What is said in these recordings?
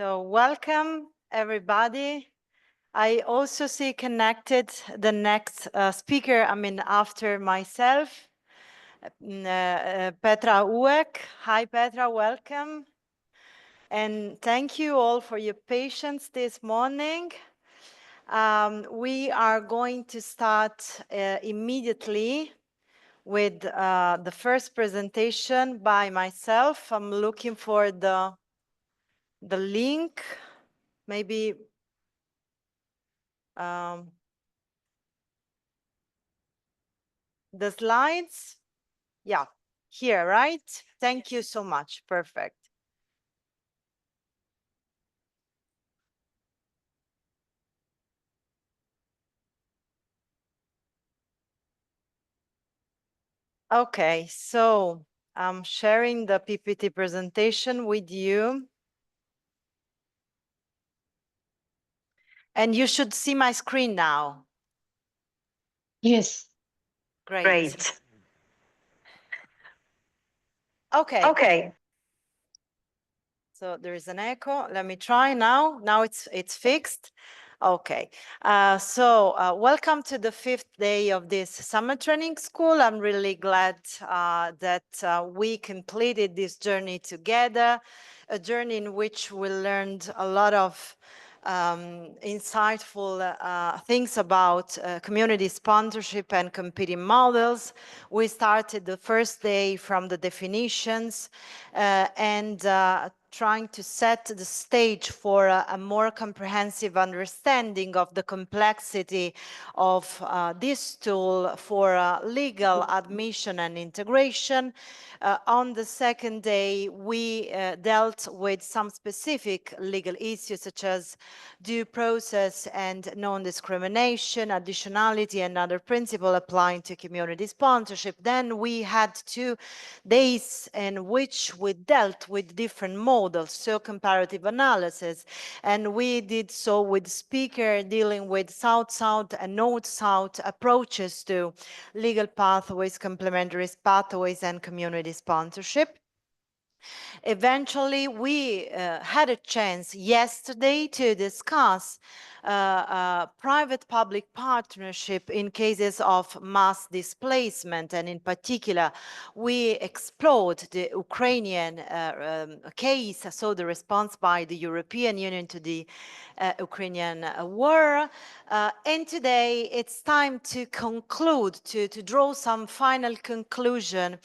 So welcome, everybody. I also see connected the next speaker, after myself, Petra Uek. Hi, Petra, welcome. And thank you all for your patience this morning. We are going to start immediately with the first presentation by myself. I'm looking for the link, maybe the slides. Yeah, here, right? Thank you so much. Perfect. Okay, so I'm sharing the PPT presentation with you. And you should see my screen now. Yes. Great. Okay. Okay. So there is an echo. Let me try now. Now it's fixed. Okay. Welcome to the 5th day of this summer training school. I'm really glad that we completed this journey together, a journey in which we learned a lot of insightful things about community sponsorship and competing models. We started the first day from the definitions and trying to set the stage for a more comprehensive understanding of the complexity of this tool for legal admission and integration. On the second day, we dealt with some specific legal issues such as due process and non-discrimination, additionality, and other principles applying to community sponsorship. Then we had 2 days in which we dealt with different models, so comparative analysis, and we did so with speaker dealing with South-South and North-South approaches to legal pathways, complementary pathways, and community sponsorship. Eventually, we had a chance yesterday to discuss private-public partnership in cases of mass displacement, and in particular, we explored the Ukrainian case, so the response by the European Union to the Ukrainian war. And today, it's time to conclude, to draw some final conclusion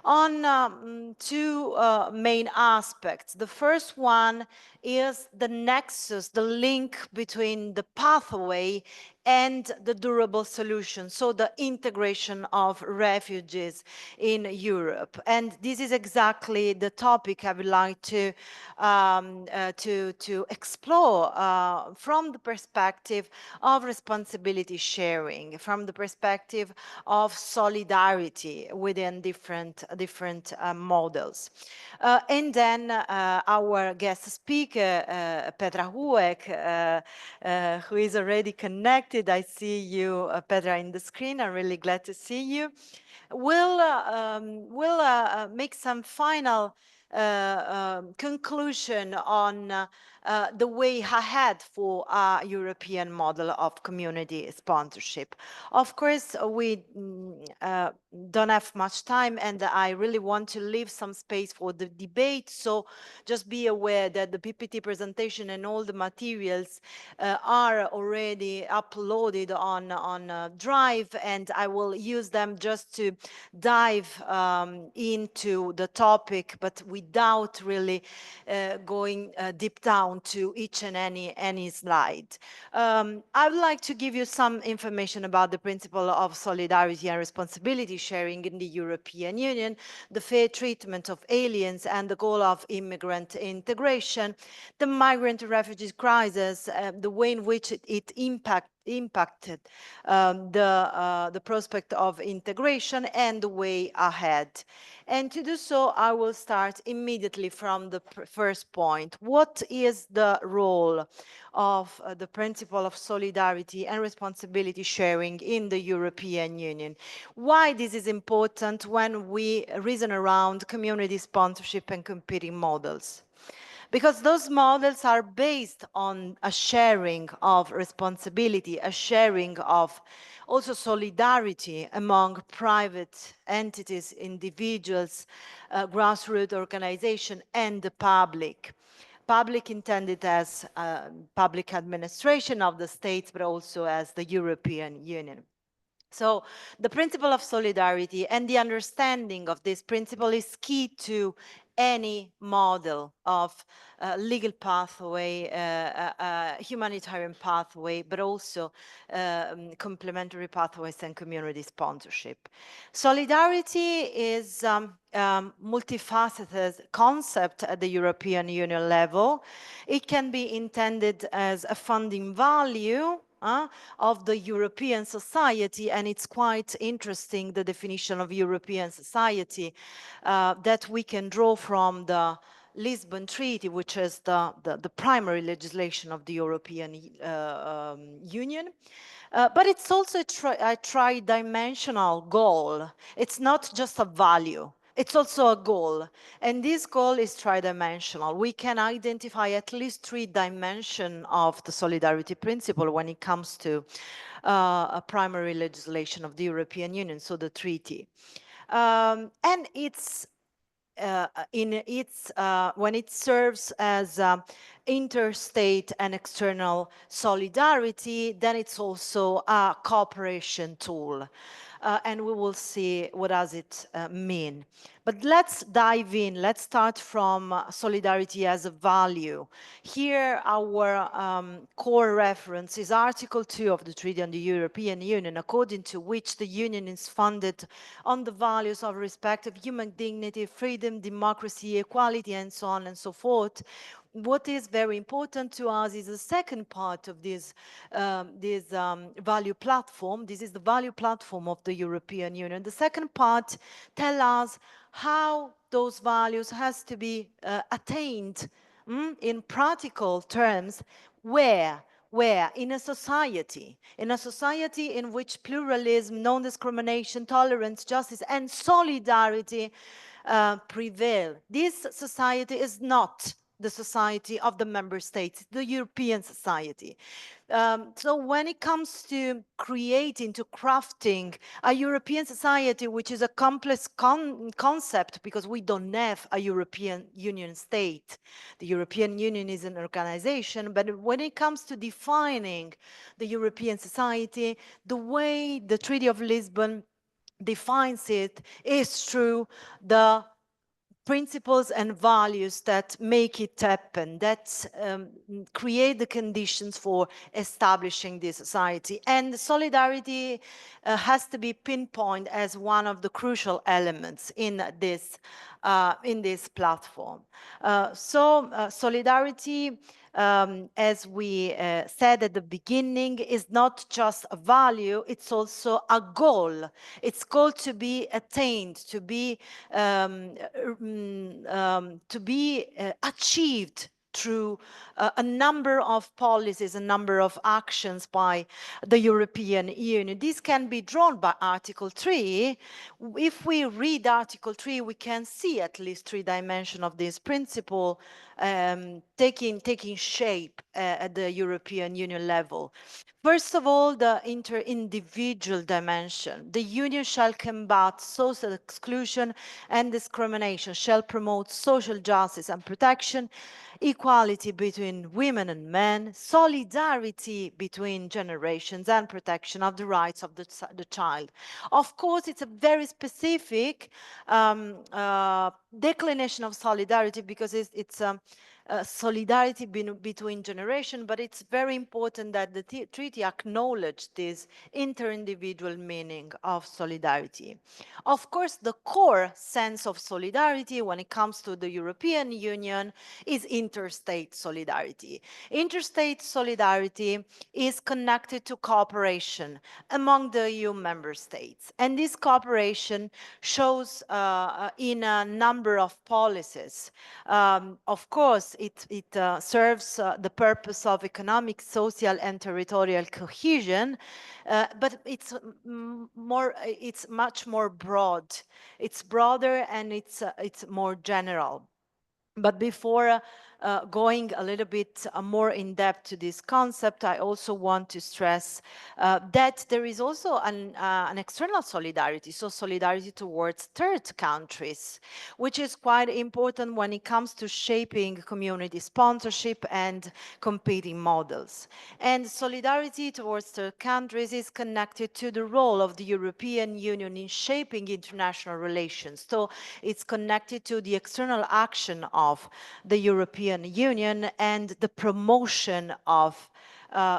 on 2 main aspects. The first one is the nexus, the link between the pathway and the durable solution, so the integration of refugees in Europe. And this is exactly the topic I would like to explore from the perspective of responsibility sharing, from the perspective of solidarity within different models. And then our guest speaker, Petra Uek, who is already connected. I see you, Petra, in the screen. I'm really glad to see you. We'll make some final conclusion on the way ahead for a European model of community sponsorship. Of course, we don't have much time, and I really want to leave some space for the debate. So just be aware that the PPT presentation and all the materials are already uploaded on Drive, and I will use them just to dive into the topic, but without really going deep down to each and any slide. I would like to give you some information about the principle of solidarity and responsibility sharing in the European Union, the fair treatment of aliens and the goal of immigrant integration, the migrant and refugees crisis, the way in which it impacted the prospect of integration and the way ahead. And to do so, I will start immediately from the first point. What is the role of the principle of solidarity and responsibility sharing in the European Union? Why this is important when we reason around community sponsorship and competing models? because those models are based on a sharing of responsibility, a sharing of also solidarity among private entities, individuals, grassroots organization, and the public. Public intended as public administration of the states, but also as the European Union. So the principle of solidarity and the understanding of this principle is key to any model of legal pathway, humanitarian pathway, but also complementary pathways and community sponsorship. Solidarity is multifaceted concept at the European Union level. It can be intended as a funding value of the European society, and it's quite interesting, the definition of European society that we can draw from the Lisbon Treaty, which is the primary legislation of the European Union. But it's also a tri-dimensional goal. It's not just a value. It's also a goal. And this goal is tri-dimensional. We can identify at least 3 dimensions of the solidarity principle when it comes to a primary legislation of the European Union, so the treaty. And it's when it serves as interstate and external solidarity, then it's also a cooperation tool. And we will see what does it mean. But let's dive in. Let's start from solidarity as a value. Here, our core reference is Article 2 of the Treaty on the European Union, according to which the Union is funded on the values of respect of human dignity, freedom, democracy, equality, and so on and so forth. What is very important to us is the second part of this value platform. This is the value platform of the European Union. The second part tells us how those values has to be attained in practical terms. Where in a society in which pluralism, non-discrimination, tolerance, justice, and solidarity prevail. This society is not the society of the member states, the European society. So when it comes to creating, to crafting a European society, which is a complex concept because we don't have a European Union state. The European Union is an organization, but when it comes to defining the European society, the way the Treaty of Lisbon defines it is through the principles and values that make it happen, that create the conditions for establishing this society. And solidarity has to be pinpointed as one of the crucial elements in this platform. Solidarity, as we said at the beginning, is not just a value, it's also a goal. It's goal to be attained, to be achieved through a number of policies, a number of actions by the European Union. This can be drawn by Article 3. If we read Article 3, we can see at least 3 dimensions of this principle taking shape at the European Union level. First of all, the inter-individual dimension. The Union shall combat social exclusion and discrimination, shall promote social justice and protection, equality between women and men, solidarity between generations, and protection of the rights of the child. Of course, it's a very specific declination of solidarity because it's solidarity between generations, but it's very important that the treaty acknowledge this inter-individual meaning of solidarity. Of course, the core sense of solidarity when it comes to the European Union is interstate solidarity. Interstate solidarity is connected to cooperation among the EU member states. And this cooperation shows in a number of policies. Of course, it serves the purpose of economic, social, and territorial cohesion, but it's much more broad. It's broader and it's more general. But before going a little bit more in depth to this concept, I also want to stress that there is also an external solidarity, so solidarity towards third countries, which is quite important when it comes to shaping community sponsorship and competing models. And solidarity towards third countries is connected to the role of the European Union in shaping international relations. So it's connected to the external action of the European Union and the promotion of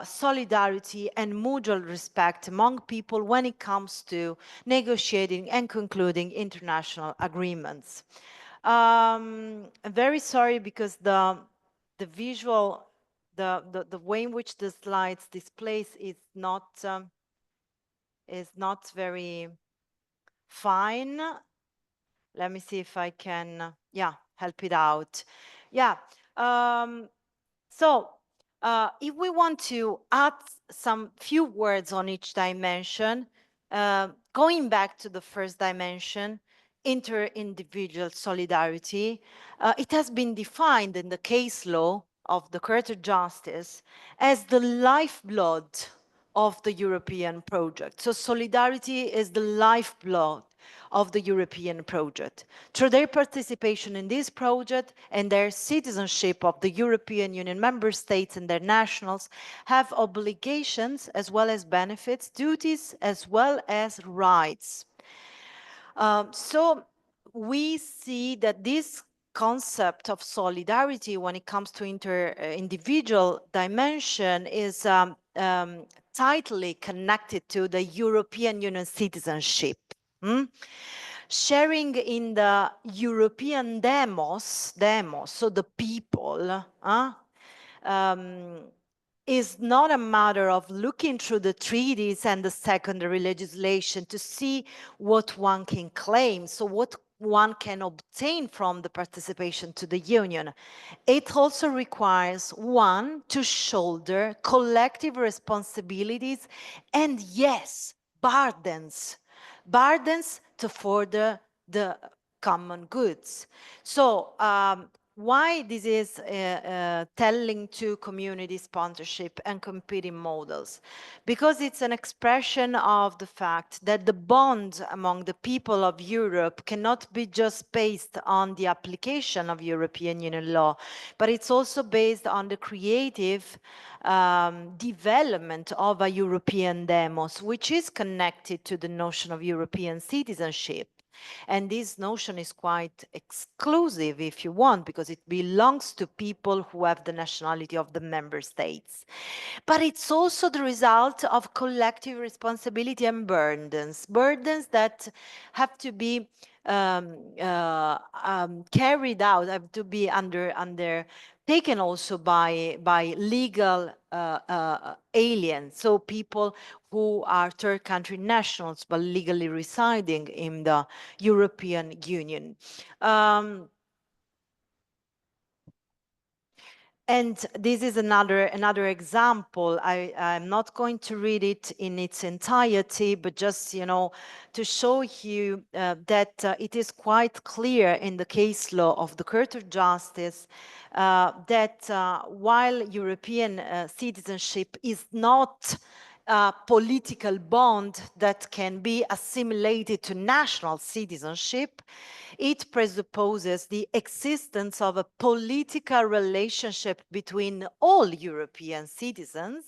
solidarity and mutual respect among people when it comes to negotiating and concluding international agreements. I'm very sorry because the visual, the way in which the slides displays is not very fine. Let me see if I can, help it out. Yeah. So if we want to add some few words on each dimension, going back to the first dimension, inter-individual solidarity, it has been defined in the case law of the Court of Justice as the lifeblood of the European project. So solidarity is the lifeblood of the European project. Through their participation in this project and their citizenship of the European Union member states and their nationals have obligations as well as benefits, duties as well as rights. So we see that this concept of solidarity when it comes to individual dimension is tightly connected to the European Union citizenship. Sharing in the European demos, so the people, is not a matter of looking through the treaties and the secondary legislation to see what one can claim, so what one can obtain from the participation to the union. It also requires one to shoulder collective responsibilities and, yes, burdens to further the common goods. So why this is telling to community sponsorship and competing models? Because it's an expression of the fact that the bond among the people of Europe cannot be just based on the application of European Union law, but it's also based on the creative development of a European demos, which is connected to the notion of European citizenship. And this notion is quite exclusive, if you want, because it belongs to people who have the nationality of the member states. But it's also the result of collective responsibility and burdens that have to be carried out, have to be taken also by legal aliens, so people who are third country nationals but legally residing in the European Union. And this is another example. I'm not going to read it in its entirety, but just, to show you that it is quite clear in the case law of the Court of Justice that while European citizenship is not a political bond that can be assimilated to national citizenship, it presupposes the existence of a political relationship between all European citizens.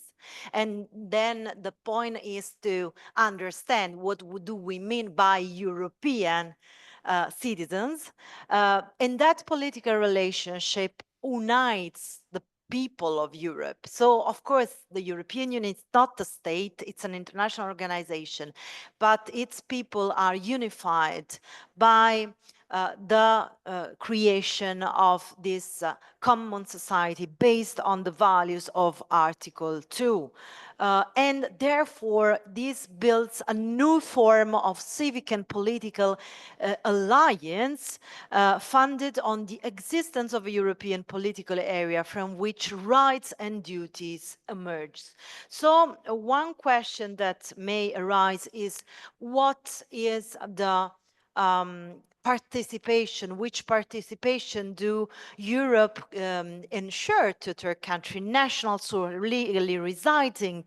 And then the point is to understand what do we mean by European citizens. And that political relationship unites the people of Europe. So, of course, the European Union is not a state, it's an international organization, but its people are unified by the creation of this common society based on the values of Article 2. And therefore, this builds a new form of civic and political alliance funded on the existence of a European political area from which rights and duties emerge. So one question that may arise is, what is the participation, which participation do Europe ensure to third country nationals who are legally residing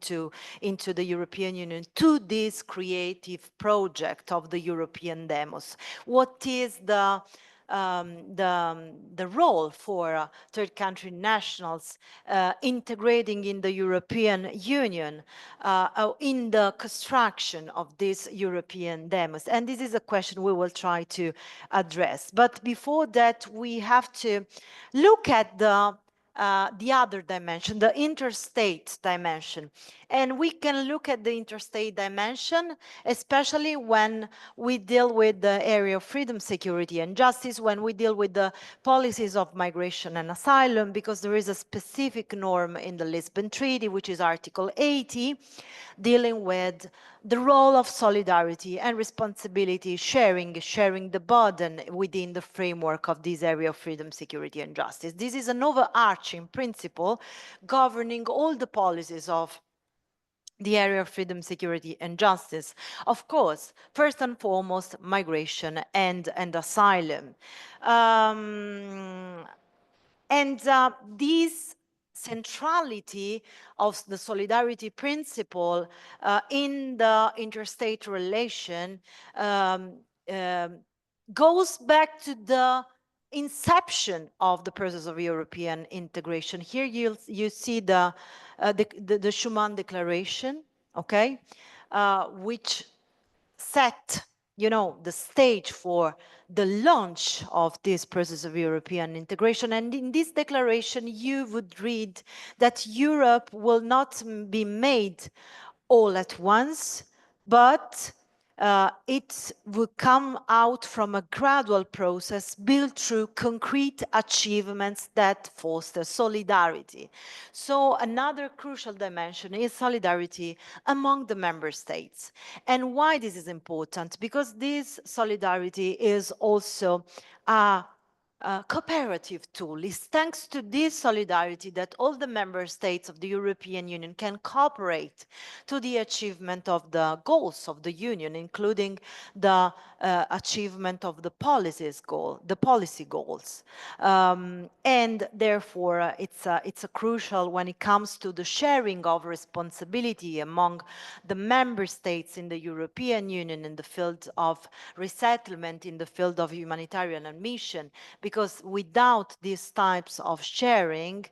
into the European Union to this creative project of the European demos? What is the role for third country nationals integrating in the European Union in the construction of this European demos? And this is a question we will try to address. But before that, we have to look at the other dimension, the interstate dimension. And we can look at the interstate dimension, especially when we deal with the area of freedom, security, and justice, when we deal with the policies of migration and asylum, because there is a specific norm in the Lisbon Treaty, which is Article 80, dealing with the role of solidarity and responsibility, sharing the burden within the framework of this area of freedom, security, and justice. This is an overarching principle governing all the policies of the area of freedom, security, and justice. Of course, first and foremost, migration and asylum. And this centrality of the solidarity principle in the interstate relation goes back to the inception of the process of European integration. Here you see the Schuman Declaration, okay, which set, the stage for the launch of this process of European integration. And in this declaration, you would read that Europe will not be made all at once, but it will come out from a gradual process built through concrete achievements that foster solidarity. So another crucial dimension is solidarity among the member states. And why this is important? Because this solidarity is also a cooperative tool. It's thanks to this solidarity that all the member states of the European Union can cooperate to the achievement of the goals of the Union, including the achievement of the policy goals. And therefore, it's a crucial when it comes to the sharing of responsibility among the member states in the European Union in the field of resettlement, in the field of humanitarian admission, because without these types of sharing,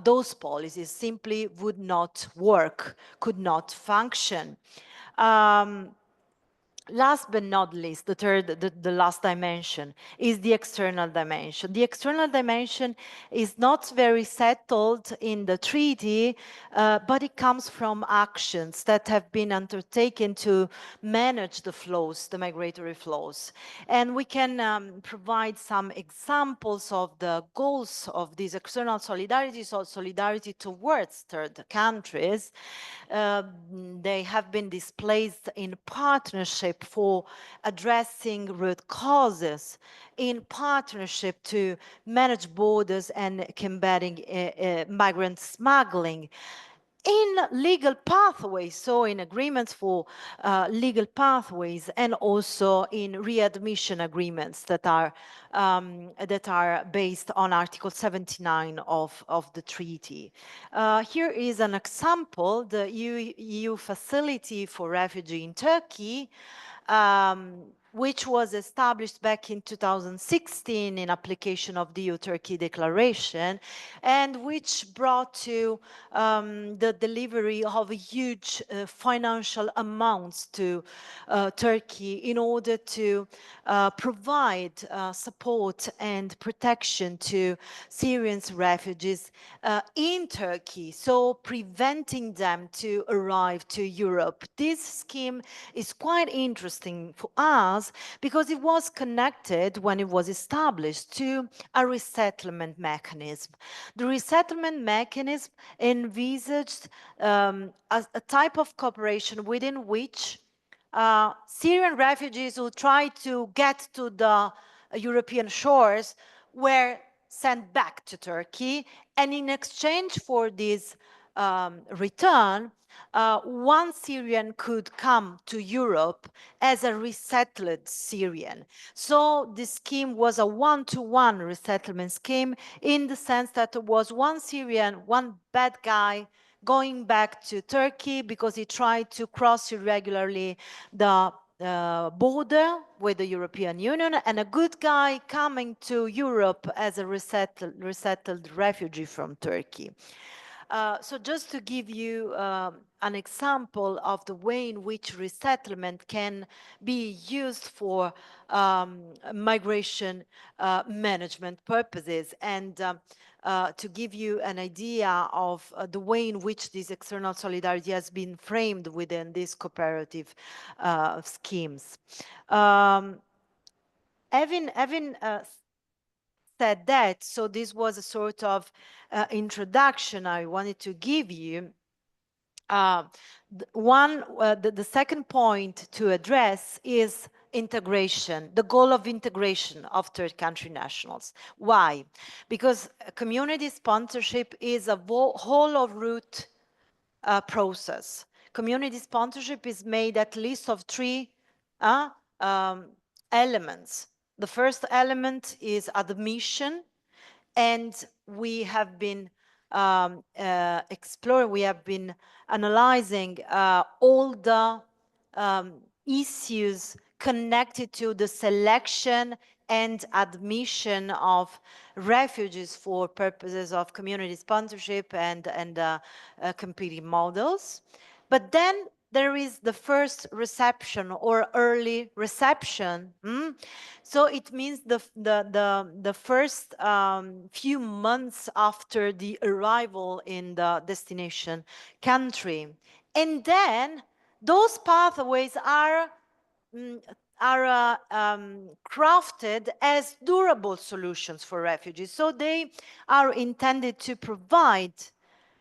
those policies simply would not work, could not function. Last but not least, the last dimension is the external dimension. The external dimension is not very settled in the treaty, but it comes from actions that have been undertaken to manage the flows, the migratory flows. And we can provide some examples of the goals of this external solidarity, so solidarity towards third countries. They have been displaced in partnership for addressing root causes, in partnership to manage borders and combating migrant smuggling, in legal pathways, so in agreements for legal pathways, and also in readmission agreements that are based on Article 79 of the treaty. Here is an example, the EU facility for refugee in Turkey, which was established back in 2016 in application of the EU-Turkey Declaration, and which brought to the delivery of huge financial amounts to Turkey in order to provide support and protection to Syrian refugees in Turkey, so preventing them to arrive to Europe. This scheme is quite interesting for us because it was connected, when it was established, to a resettlement mechanism. The resettlement mechanism envisaged a type of cooperation within which Syrian refugees who tried to get to the European shores were sent back to Turkey, and in exchange for this return, one Syrian could come to Europe as a resettled Syrian. So the scheme was a one-to-one resettlement scheme, in the sense that it was one Syrian, one bad guy, going back to Turkey because he tried to cross irregularly the border with the European Union, and a good guy coming to Europe as a resettled refugee from Turkey. So just to give you an example of the way in which resettlement can be used for migration management purposes, and to give you an idea of the way in which this external solidarity has been framed within these cooperative schemes. Having said that, so this was a sort of introduction I wanted to give you. The second point to address is integration, the goal of integration of third country nationals. Why? Because community sponsorship is a whole of route process. Community sponsorship is made at least of three elements. The first element is admission, and we have been exploring, we have been analyzing all the issues connected to the selection and admission of refugees for purposes of community sponsorship and competing models. But then there is the first reception or early reception. So it means the first few months after the arrival in the destination country. And then those pathways are crafted as durable solutions for refugees. So they are intended to provide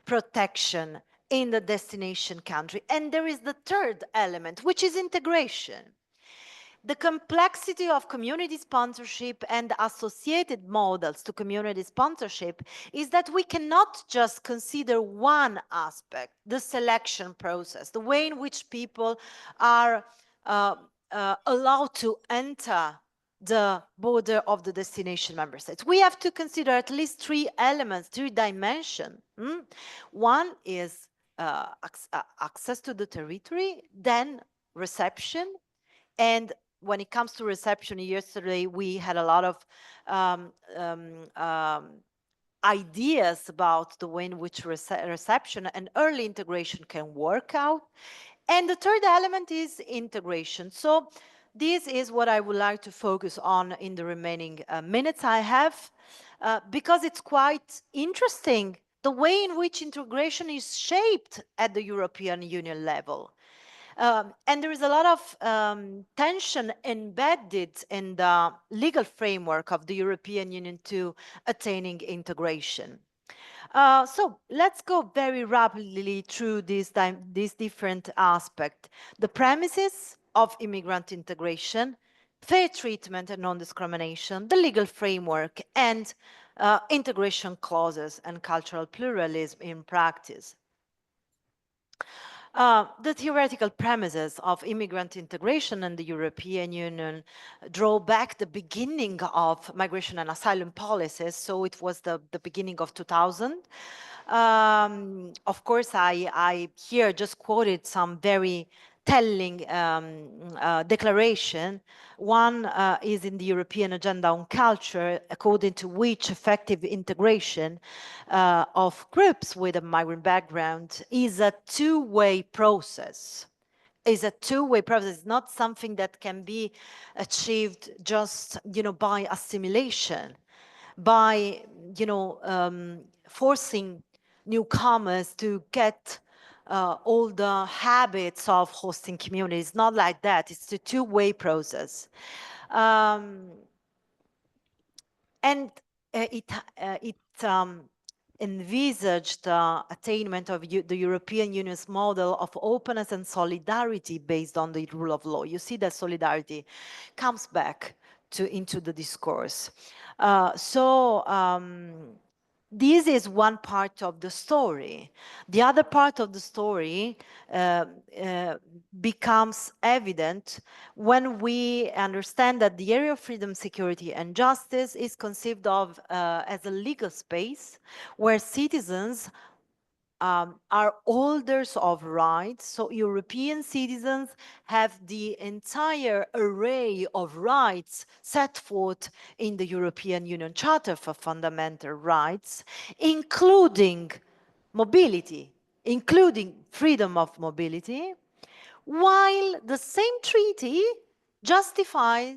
protection in the destination country. And there is the third element, which is integration. The complexity of community sponsorship and associated models to community sponsorship is that we cannot just consider one aspect, the selection process, the way in which people are allowed to enter the border of the destination member states. We have to consider at least three elements, three dimensions. One is access to the territory, then reception, and when it comes to reception, yesterday we had a lot of ideas about the way in which reception and early integration can work out. And the third element is integration. So this is what I would like to focus on in the remaining minutes I have, because it's quite interesting the way in which integration is shaped at the European Union level. And there is a lot of tension embedded in the legal framework of the European Union to attaining integration. So let's go very rapidly through these different aspects. The premises of immigrant integration, fair treatment and non-discrimination, the legal framework, and integration clauses and cultural pluralism in practice. The theoretical premises of immigrant integration in the European Union draw back the beginning of migration and asylum policies. So it was the beginning of 2000. Of course, I here just quoted some very telling declaration. One is in the European Agenda on Culture, according to which effective integration of groups with a migrant background is a two-way process. Is a two-way process. It's not something that can be achieved just, by assimilation, by, forcing newcomers to get all the habits of hosting communities. Not like that. It's a two-way process. And it envisaged the attainment of the European Union's model of openness and solidarity based on the rule of law. You see that solidarity comes back into the discourse. This is one part of the story. The other part of the story becomes evident when we understand that the area of freedom, security, and justice is conceived of as a legal space where citizens are holders of rights. So European citizens have the entire array of rights set forth in the European Union Charter for Fundamental Rights, including mobility, including freedom of mobility, while the same treaty justifies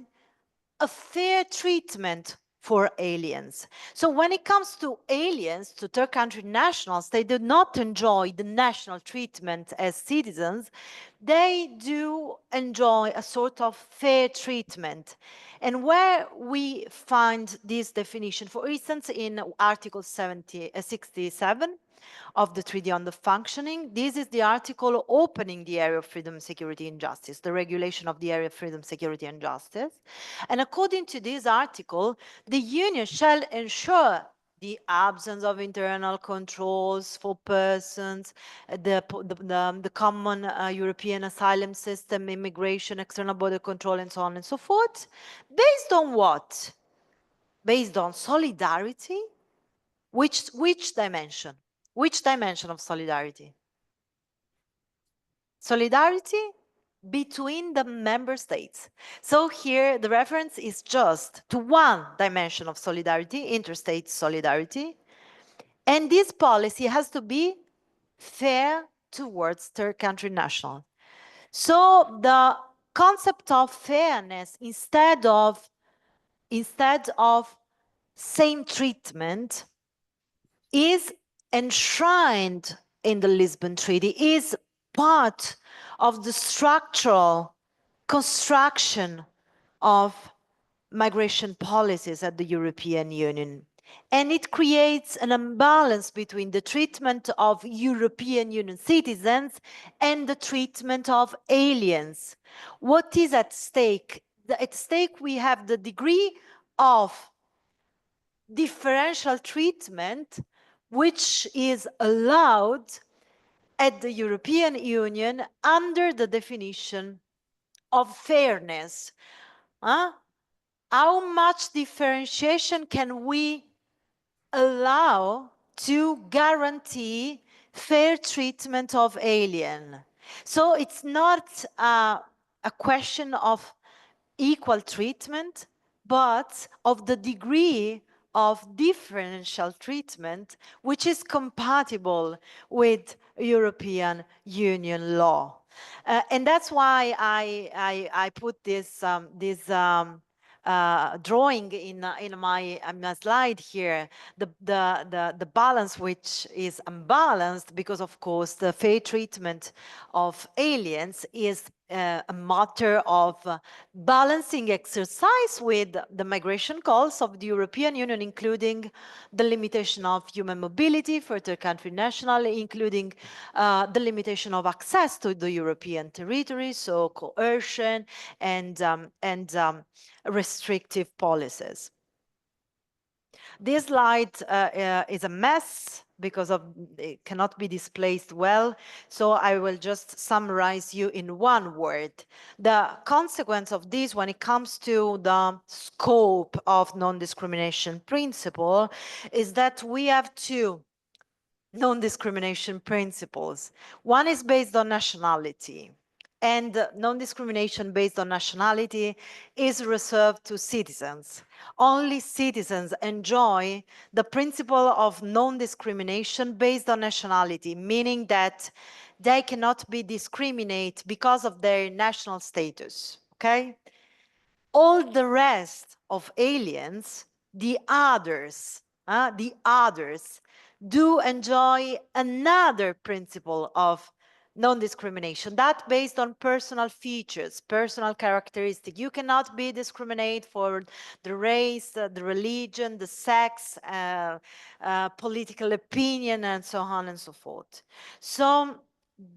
a fair treatment for aliens. So when it comes to aliens, to third country nationals, they do not enjoy the national treatment as citizens. They do enjoy a sort of fair treatment. And where we find this definition, for instance, in Article 67, of the Treaty on the Functioning. This is the article opening the area of freedom, security, and justice, the regulation of the area of freedom, security, and justice. And according to this article, the Union shall ensure the absence of internal controls for persons, the common European asylum system, immigration, external border control, and so on and so forth. Based on what? Based on solidarity. Which dimension? Which dimension of solidarity? Solidarity between the member states. So here the reference is just to one dimension of solidarity, interstate solidarity. And this policy has to be fair towards third country nationals. So the concept of fairness instead of same treatment is enshrined in the Lisbon Treaty, is part of the structural construction of migration policies at the European Union. And it creates an imbalance between the treatment of European Union citizens and the treatment of aliens. What is at stake? At stake we have the degree of differential treatment which is allowed at the European Union under the definition of fairness. How much differentiation can we allow to guarantee fair treatment of alien? So it's not a question of equal treatment, but of the degree of differential treatment which is compatible with European Union law. And that's why I put this drawing in my slide here, the balance which is unbalanced because of course the fair treatment of aliens is a matter of balancing exercise with the migration goals of the European Union, including the limitation of human mobility for third country national, including the limitation of access to the European territory, so coercion and restrictive policies. This slide is a mess because it cannot be displayed well. So I will just summarize you in one word. The consequence of this when it comes to the scope of non-discrimination principle is that we have two non-discrimination principles. One is based on nationality, and non-discrimination based on nationality is reserved to citizens. Only citizens enjoy the principle of non-discrimination based on nationality, meaning that they cannot be discriminated because of their national status, okay? All the rest of aliens, the others, do enjoy another principle of non-discrimination, that based on personal features, personal characteristics. You cannot be discriminated for the race, the religion, the sex, political opinion, and so on and so forth. So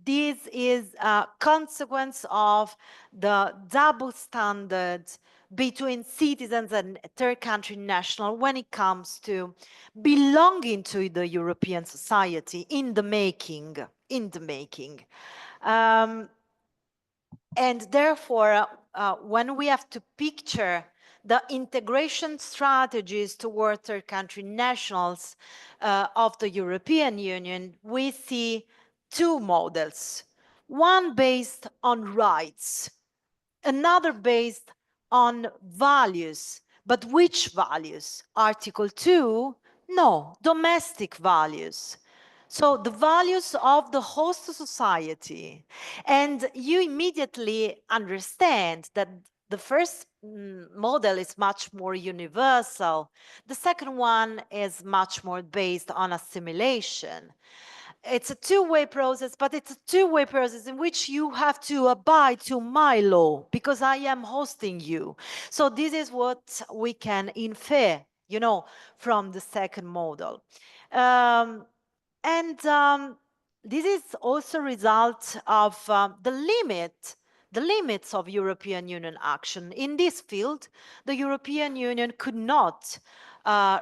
this is a consequence of the double standard between citizens and third country national when it comes to belonging to the European society in the making. And therefore, when we have to picture the integration strategies toward third country nationals of the European Union, we see two models. One based on rights, another based on values. But which values? Article 2? No, domestic values. So the values of the host society. And you immediately understand that the first model is much more universal. The second one is much more based on assimilation. It's a two-way process, but it's a two-way process in which you have to abide to my law because I am hosting you. So this is what we can infer, you know, from the second model. This is also a result of the limits of European Union action. In this field, the European Union could not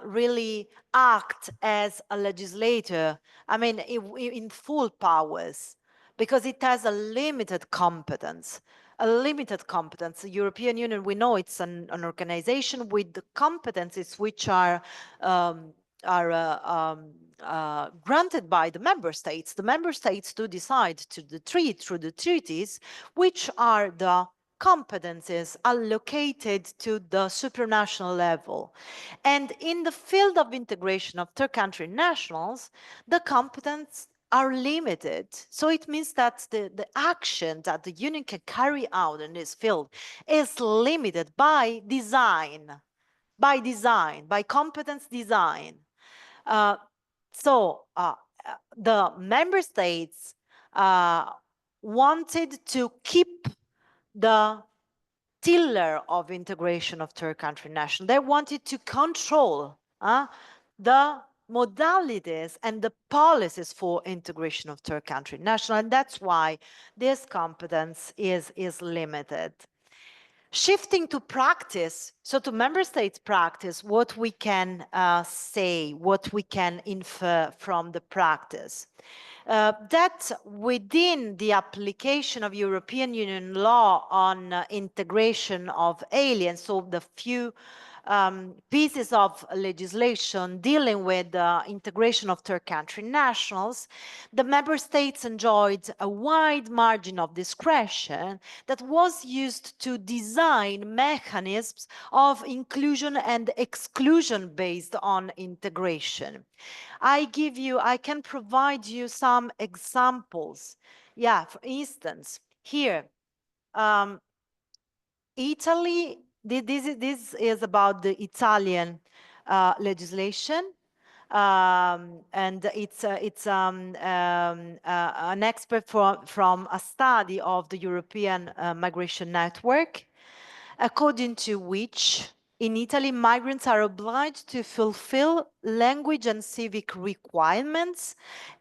really act as a legislator, I mean, in full powers, because it has a limited competence. The European Union, we know it's an organization with the competencies which are granted by the member states. The member states do decide through the treaties which are the competences allocated to the supranational level. And in the field of integration of third country nationals, the competence are limited. So it means that the action that the union can carry out in this field is limited by design, by competence design. The member states wanted to keep the tiller of integration of third country national. They wanted to control the modalities and the policies for integration of third country national, and that's why this competence is limited. Shifting to practice, so to member states practice, what we can say, what we can infer from the practice. That within the application of European Union law on integration of aliens, so the few pieces of legislation dealing with the integration of third country nationals, the member states enjoyed a wide margin of discretion that was used to design mechanisms of inclusion and exclusion based on integration. I can provide you some examples. Yeah, for instance, here, Italy, this is about the Italian legislation. And it's an expert from a study of the European Migration Network, according to which in Italy, migrants are obliged to fulfill language and civic requirements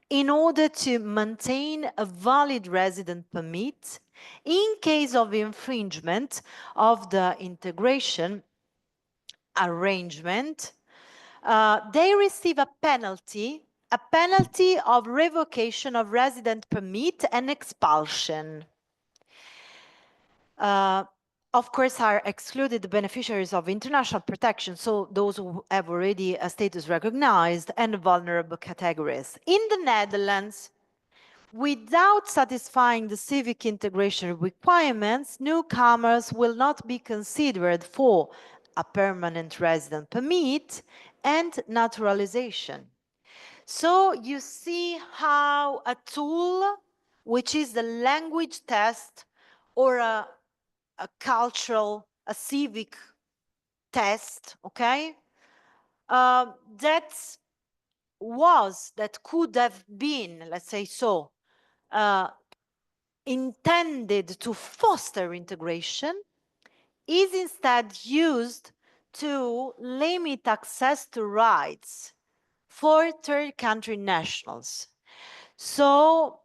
in order to maintain a valid resident permit. In case of infringement of the integration arrangement, they receive a penalty of revocation of resident permit and expulsion. Of course, are excluded the beneficiaries of international protection, so those who have already a status recognized, and vulnerable categories. In the Netherlands, without satisfying the civic integration requirements, newcomers will not be considered for a permanent resident permit and naturalization. So you see how a tool, which is the language test or a cultural, a civic test, okay? That could have been, let's say so, intended to foster integration, is instead used to limit access to rights for third country nationals. So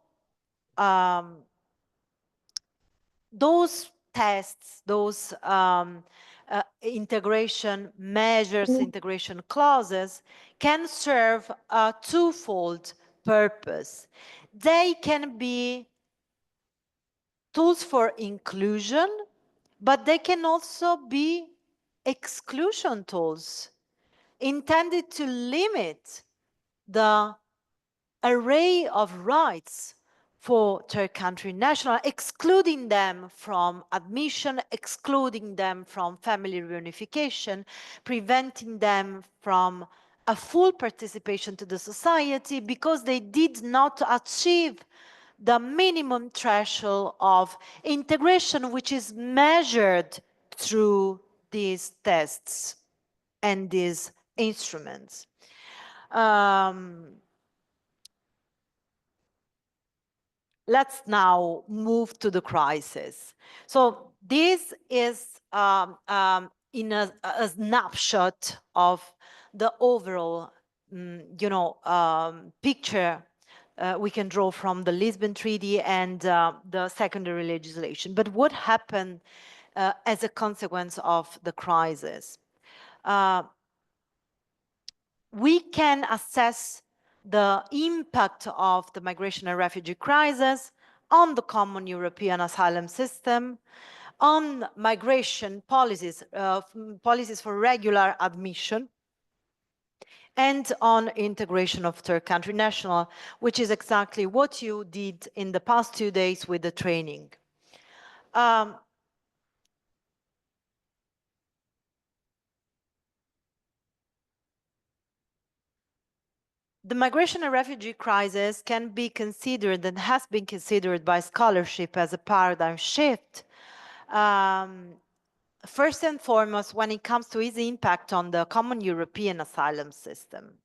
those tests, those integration measures, Mm. integration clauses can serve a twofold purpose. They can be tools for inclusion, but they can also be exclusion tools intended to limit the array of rights for third country national, excluding them from admission, excluding them from family reunification, preventing them from a full participation to the society because they did not achieve the minimum threshold of integration, which is measured through these tests and these instruments. Let's now move to the crisis. So this is in a snapshot of the overall, picture we can draw from the Lisbon Treaty and the secondary legislation. But what happened as a consequence of the crisis? We can assess the impact of the migration and refugee crisis on the common European asylum system, on migration policies, policies for regular admission, and on integration of third country national, which is exactly what you did in the past 2 days with the training. The migration and refugee crisis can be considered and has been considered by scholarship as a paradigm shift. First and foremost, when it comes to its impact on the common European asylum system.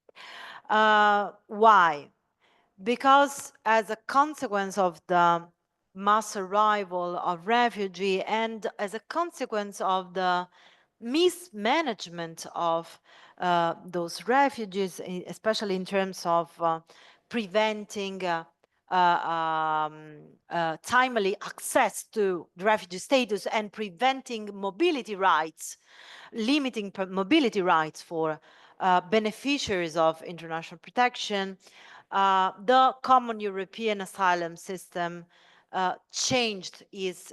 Why? Because as a consequence of the mass arrival of refugee and as a consequence of the mismanagement of those refugees, especially in terms of preventing timely access to the refugee status and preventing mobility rights, limiting mobility rights for beneficiaries of international protection, the common European asylum system changed its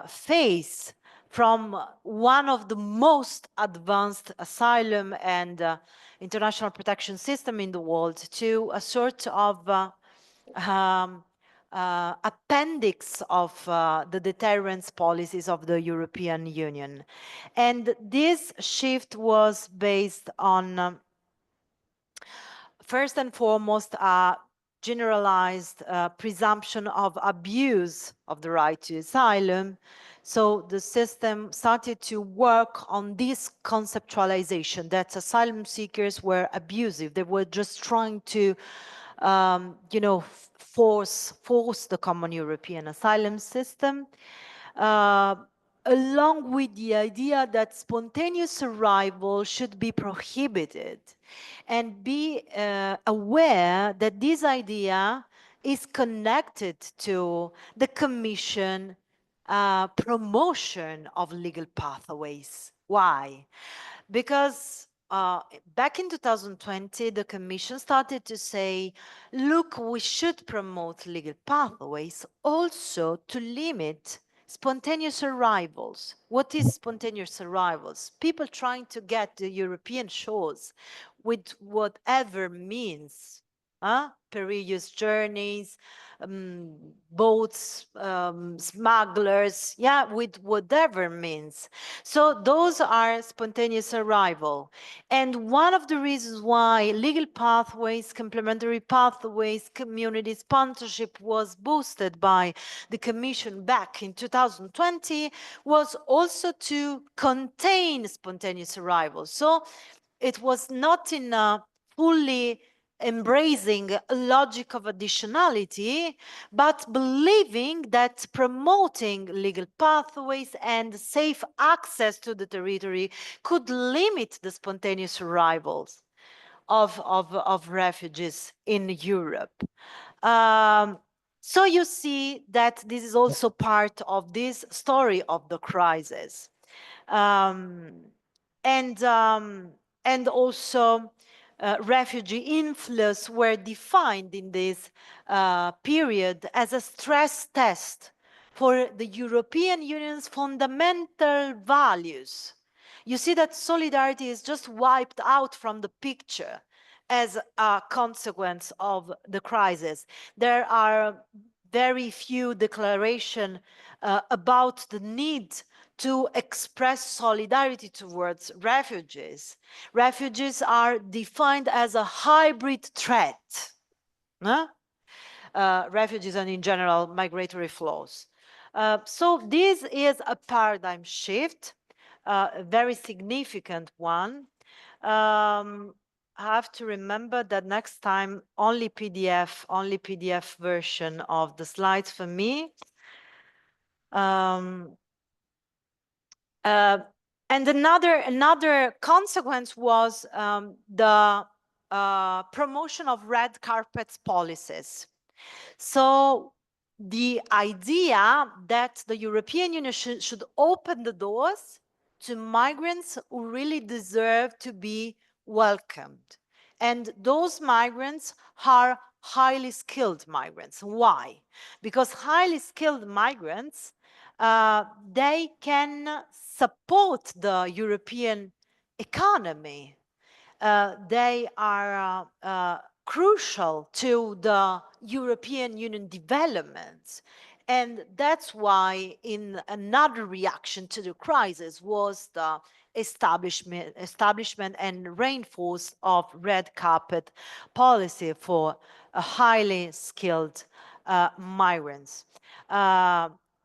face from one of the most advanced asylum and international protection system in the world to a sort of appendix of the deterrence policies of the European Union. And this shift was based on, first and foremost, a generalized presumption of abuse of the right to asylum. So the system started to work on this conceptualization that asylum seekers were abusive. They were just trying to, force the common European asylum system, along with the idea that spontaneous arrival should be prohibited, and be aware that this idea is connected to the Commission promotion of legal pathways. Why? Because back in 2020, the Commission started to say, look, we should promote legal pathways also to limit spontaneous arrivals. What is spontaneous arrivals? People trying to get to European shores with whatever means, perilous journeys, boats, smugglers, with whatever means. So those are spontaneous arrival. And one of the reasons why legal pathways, complementary pathways, community sponsorship was boosted by the Commission back in 2020 was also to contain spontaneous arrivals. So it was not in a fully embracing a logic of additionality, but believing that promoting legal pathways and safe access to the territory could limit the spontaneous arrivals of refugees in Europe. So you see that this is also part of this story of the crisis. Um, and also refugee inflows were defined in this period as a stress test for the European Union's fundamental values. You see that solidarity is just wiped out from the picture as a consequence of the crisis. There are very few declarations about the need to express solidarity towards refugees. Refugees are defined as a hybrid threat. Huh? Refugees and in general migratory flows. So this is a paradigm shift, a very significant one. I have to remember that next time only PDF version of the slides for me. And another consequence was the promotion of red carpet policies. So the idea that the European Union should open the doors to migrants who really deserve to be welcomed. And those migrants are highly skilled migrants. Why? Because highly skilled migrants, they can support the European economy. They are crucial to the European Union development. And that's why in another reaction to the crisis was the establishment and reinforce of red carpet policy for highly skilled migrants.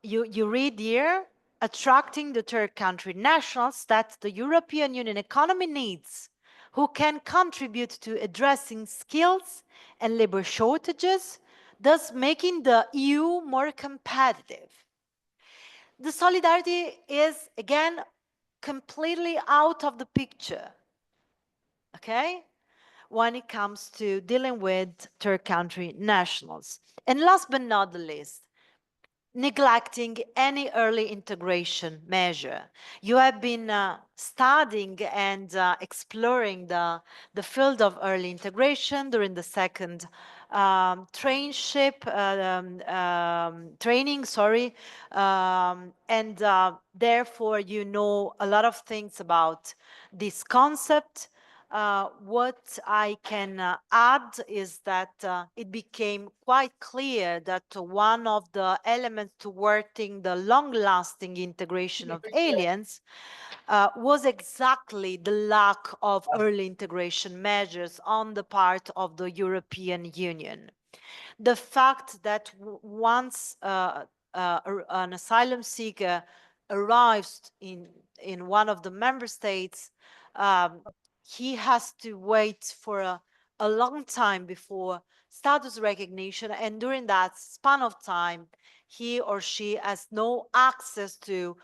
You read here, attracting the third country nationals that the European Union economy needs, who can contribute to addressing skills and labor shortages, thus making the EU more competitive. The solidarity is, again, completely out of the picture, okay, when it comes to dealing with third country nationals. And last but not the least, neglecting any early integration measure. You have been studying and exploring the field of early integration during the second training, and therefore you know a lot of things about this concept. What I can add is that it became quite clear that one of the elements towards the long-lasting integration of aliens was exactly the lack of early integration measures on the part of the European Union. The fact that once an asylum seeker arrives in one of the member states, he has to wait for a long time before status recognition, and during that span of time he or she has no access to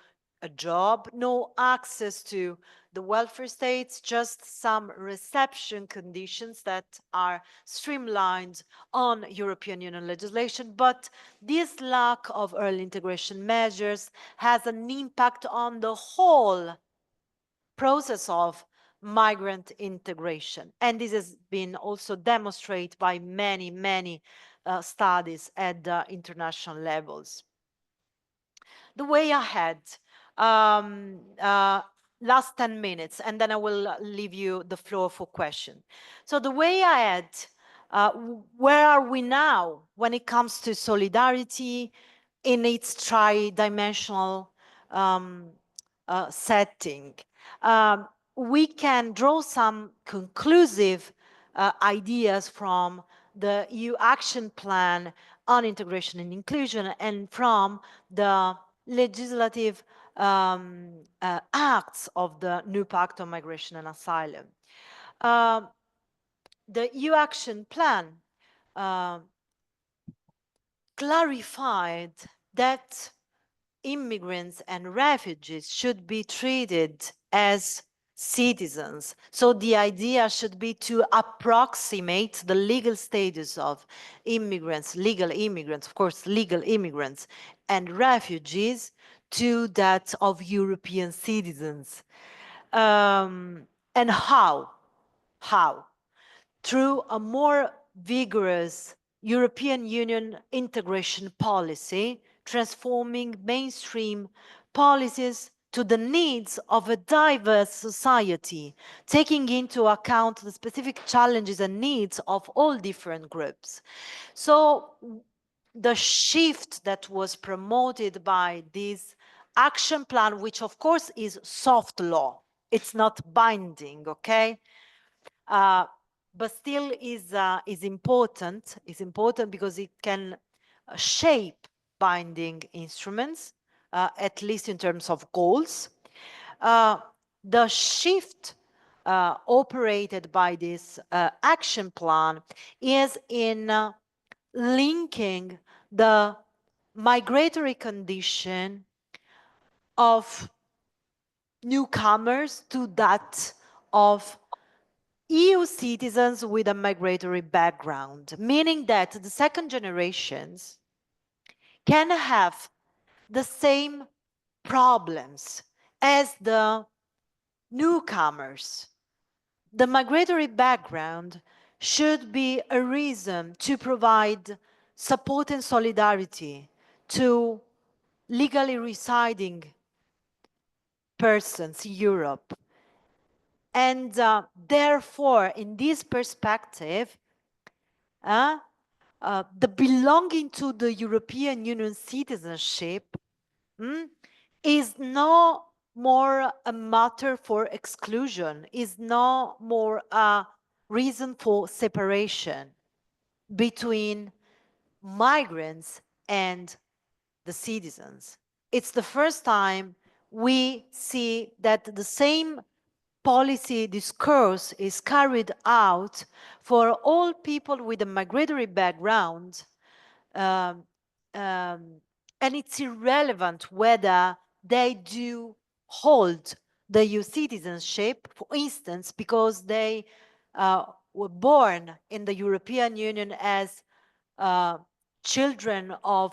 a job, no access to the welfare states, just some reception conditions that are streamlined on European Union legislation. But this lack of early integration measures has an impact on the whole process of migrant integration. And this has been also demonstrated by many studies at the international levels. The way ahead, last 10 minutes, and then I will leave you the floor for question. So the way ahead, where are we now when it comes to solidarity in its tri-dimensional setting? We can draw some conclusive ideas from the EU Action Plan on Integration and Inclusion and from the legislative acts of the new Pact on Migration and Asylum. The EU Action Plan clarified that immigrants and refugees should be treated as citizens. So the idea should be to approximate the legal status of immigrants, legal immigrants, of course, legal immigrants and refugees to that of European citizens. And how? How? Through a more vigorous European Union integration policy, transforming mainstream policies to the needs of a diverse society, taking into account the specific challenges and needs of all different groups. So the shift that was promoted by this action plan, which of course is soft law, it's not binding, okay? But still is important. Is important because it can shape binding instruments, at least in terms of goals. The shift operated by this action plan is in linking the migratory condition of newcomers to that of EU citizens with a migratory background, meaning that the second generations can have the same problems as the newcomers. The migratory background should be a reason to provide support and solidarity to legally residing persons in Europe. And therefore, in this perspective, the belonging to the European Union citizenship is no more a matter for exclusion, is no more a reason for separation between migrants and the citizens. It's the first time we see that the same policy discourse is carried out for all people with a migratory background, and it's irrelevant whether they do hold the EU citizenship, for instance, because they were born in the European Union as children of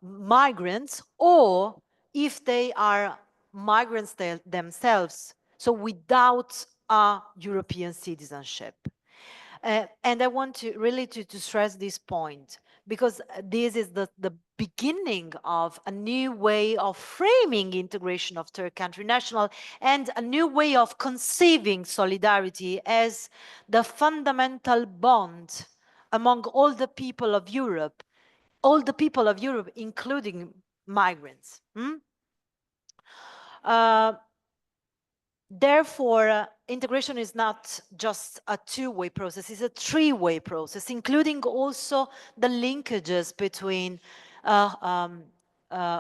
migrants, or if they are migrants themselves, so without a European citizenship. And I want to really to stress this point, because this is the beginning of a new way of framing integration of third country national, and a new way of conceiving solidarity as the fundamental bond among all the people of Europe, including migrants. Therefore, integration is not just a two-way process, it's a three-way process, including also the linkages between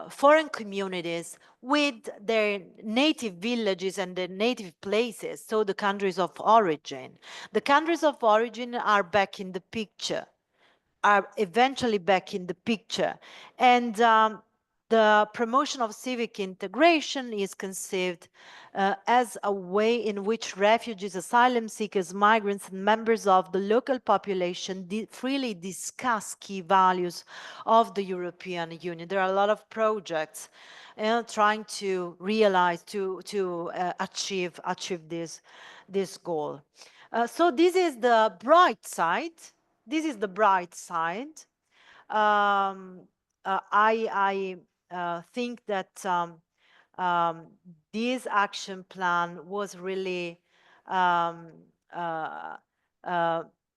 foreign communities with their native villages and their native places, so the countries of origin. The countries of origin are back in the picture, are eventually back in the picture. And the promotion of civic integration is conceived as a way in which refugees, asylum seekers, migrants, and members of the local population freely discuss key values of the European Union. There are a lot of projects trying to realize, to achieve this goal. So this is the bright side. This is the bright side. I think that this action plan was really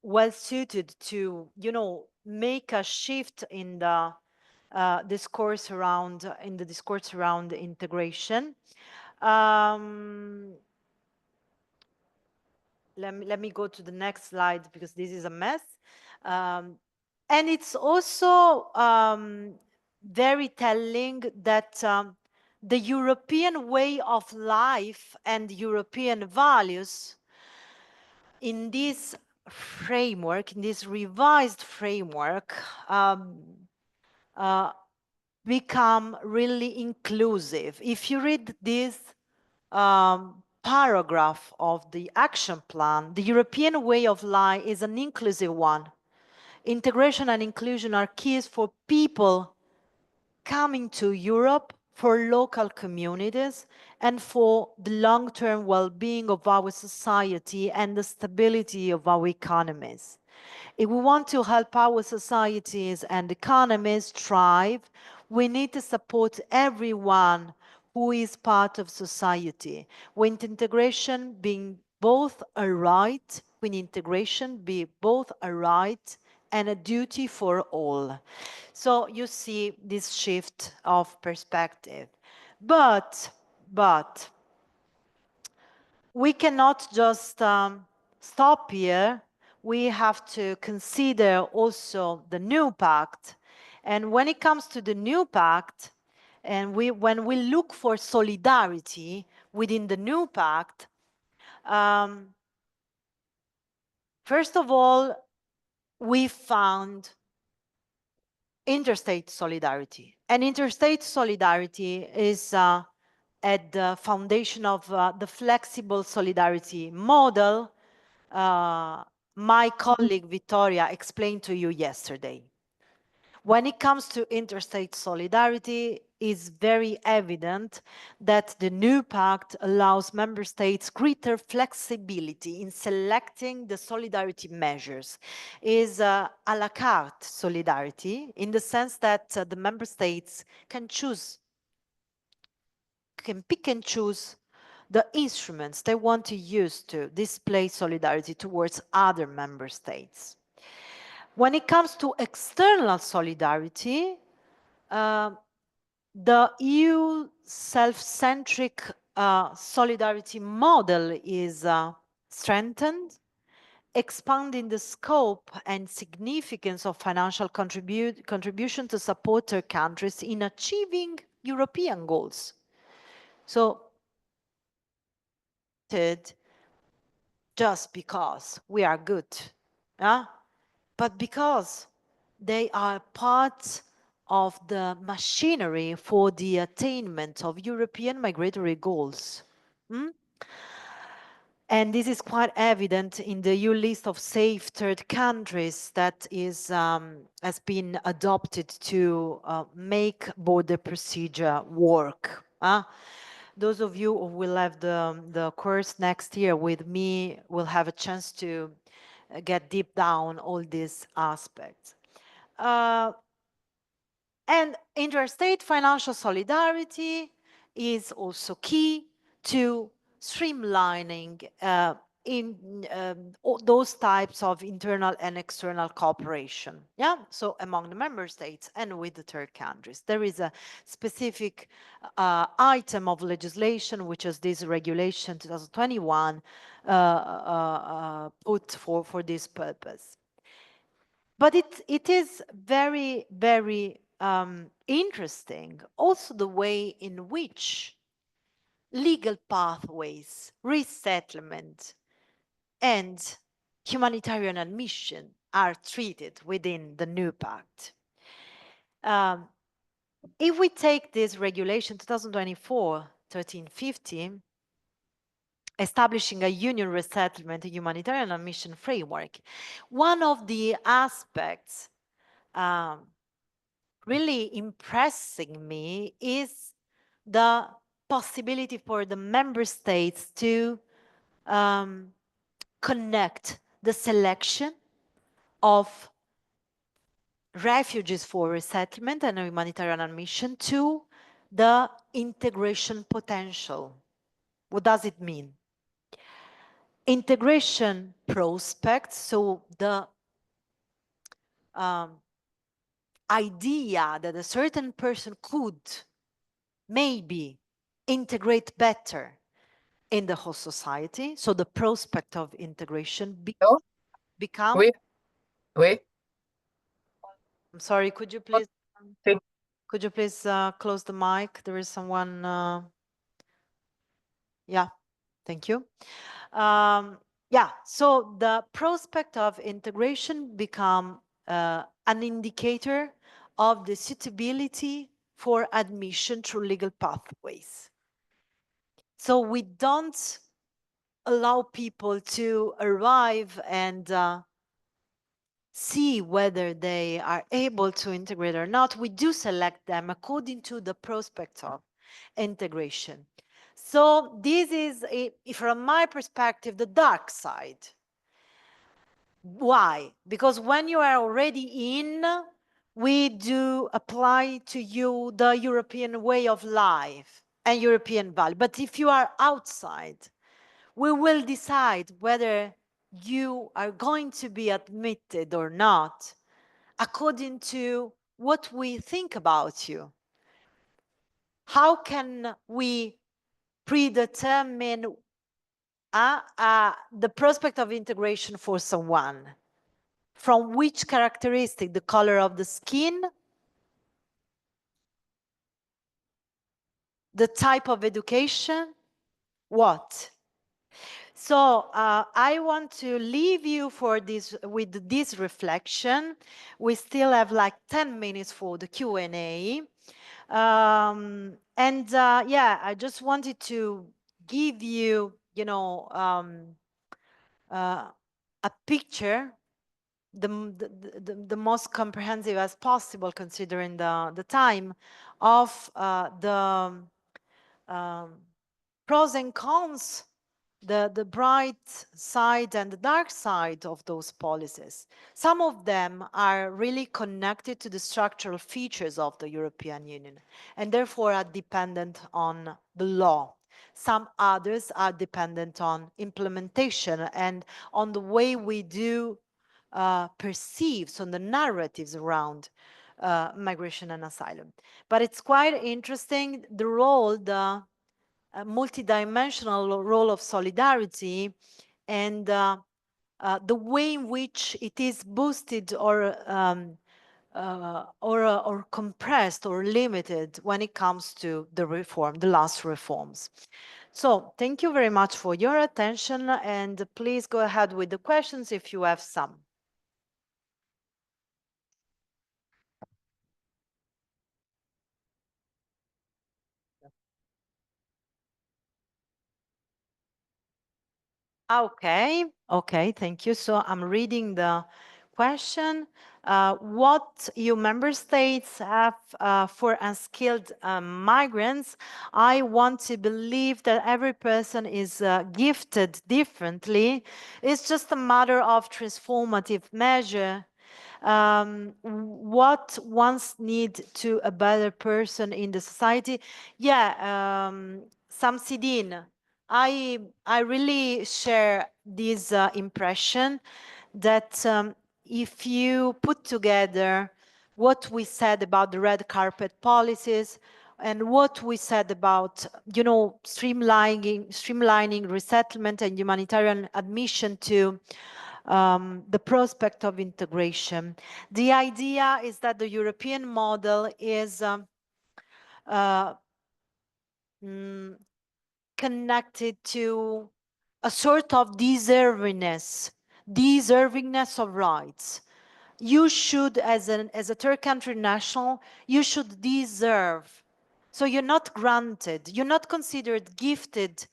well suited to, make a shift in the discourse around integration. Let me go to the next slide, because this is a mess. And it's also very telling that the European way of life and European values in this framework, in this revised framework, become really inclusive. If you read this paragraph of the action plan, the European way of life is an inclusive one. Integration and inclusion are keys for people coming to Europe for local communities and for the long-term well-being of our society and the stability of our economies. If we want to help our societies and economies thrive, we need to support everyone who is part of society, with integration being both a right, with integration be both a right and a duty for all. So you see this shift of perspective. But we cannot just stop here. We have to consider also the new pact. And when it comes to the new pact, and when we look for solidarity within the new pact, first of all, we found interstate solidarity. And interstate solidarity is at the foundation of the flexible solidarity model my colleague Vittoria explained to you yesterday. When it comes to interstate solidarity, it's very evident that the new pact allows member states greater flexibility in selecting the solidarity measures. Is a la carte solidarity in the sense that the member states can pick and choose the instruments they want to use to display solidarity towards other member states. When it comes to external solidarity, the EU self-centric solidarity model is strengthened, expanding the scope and significance of financial contribution to support their countries in achieving European goals. So, just because we are good, but because they are part of the machinery for the attainment of European migratory goals. And this is quite evident in the EU list of safe third countries that is has been adopted to make border procedure work. Those of you who will have the course next year with me will have a chance to get deep down all these aspects. And interstate financial solidarity is also key to streamlining in those types of internal and external cooperation. Yeah, so among the member states and with the third countries, there is a specific item of legislation, which is this regulation 2021, put for this purpose. But it is very, very interesting also the way in which legal pathways, resettlement, and humanitarian admission are treated within the new pact. If we take this regulation 2024-1350, establishing a union resettlement and humanitarian admission framework, one of the aspects really impressing me is the possibility for the member states to connect the selection of refugees for resettlement and humanitarian admission to the integration potential. What does it mean? Integration prospects, so the idea that a certain person could maybe integrate better in the whole society. So the prospect of integration become. Oui. Oui. I'm sorry, could you please close the mic? There is someone. Yeah, thank you. Yeah, so the prospect of integration become an indicator of the suitability for admission through legal pathways. So we don't allow people to arrive and see whether they are able to integrate or not, we do select them according to the prospect of integration. So this is, from my perspective, the dark side. Why? Because when you are already in, we do apply to you the European way of life and European value. But if you are outside, we will decide whether you are going to be admitted or not according to what we think about you. How can we predetermine the prospect of integration for someone? From which characteristic? The color of the skin? The type of education? What? So I want to leave you for this with this reflection. We still have like 10 minutes for the Q&A. Yeah, I just wanted to give you, a picture, the most comprehensive as possible, considering the time, of the pros and cons, the bright side and the dark side of those policies. Some of them are really connected to the structural features of the European Union and therefore are dependent on the law. Some others are dependent on implementation and on the way we do perceive, so the narratives around migration and asylum. But it's quite interesting the role, the multidimensional role of solidarity and the way in which it is boosted or compressed or limited when it comes to the reform, the last reforms. So thank you very much for your attention, and please go ahead with the questions if you have some. Okay, thank you. So I'm reading the question. What EU member states have for unskilled migrants? I want to believe that every person is gifted differently. It's just a matter of transformative measure. What one's need to a better person in the society? Yeah, Samsidin, I really share this impression that if you put together what we said about the red carpet policies and what we said about, streamlining resettlement and humanitarian admission to the prospect of integration. The idea is that the European model is connected to a sort of deservingness of rights. You should, as a third country national, you should deserve. So you're not granted, you're not considered gifted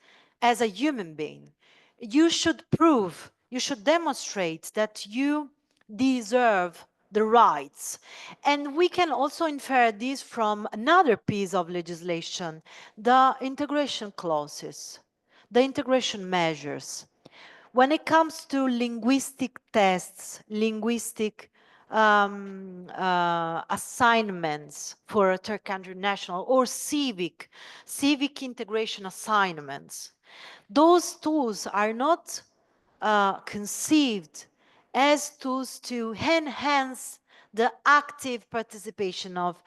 as a human being. You should prove, you should demonstrate that you deserve the rights. And we can also infer this from another piece of legislation, the integration clauses, the integration measures. When it comes to linguistic tests, linguistic assignments for a third country national, or civic integration assignments, those tools are not conceived as tools to enhance the active participation of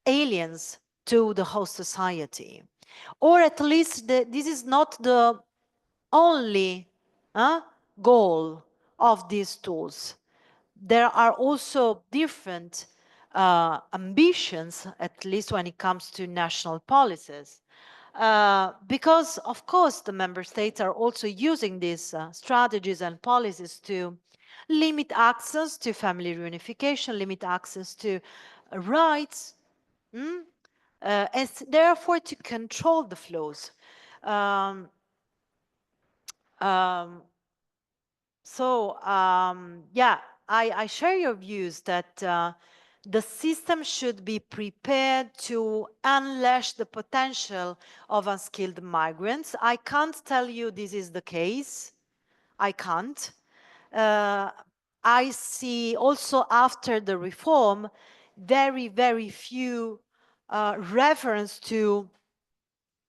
aliens to the host society. Or at least this is not the only goal of these tools. There are also different ambitions, at least when it comes to national policies. Because, of course, the member states are also using these strategies and policies to limit access to family reunification, limit access to rights, and therefore to control the flows. Yeah, I share your views that the system should be prepared to unleash the potential of unskilled migrants. I can't tell you this is the case. I can't. I see also after the reform very, very few reference to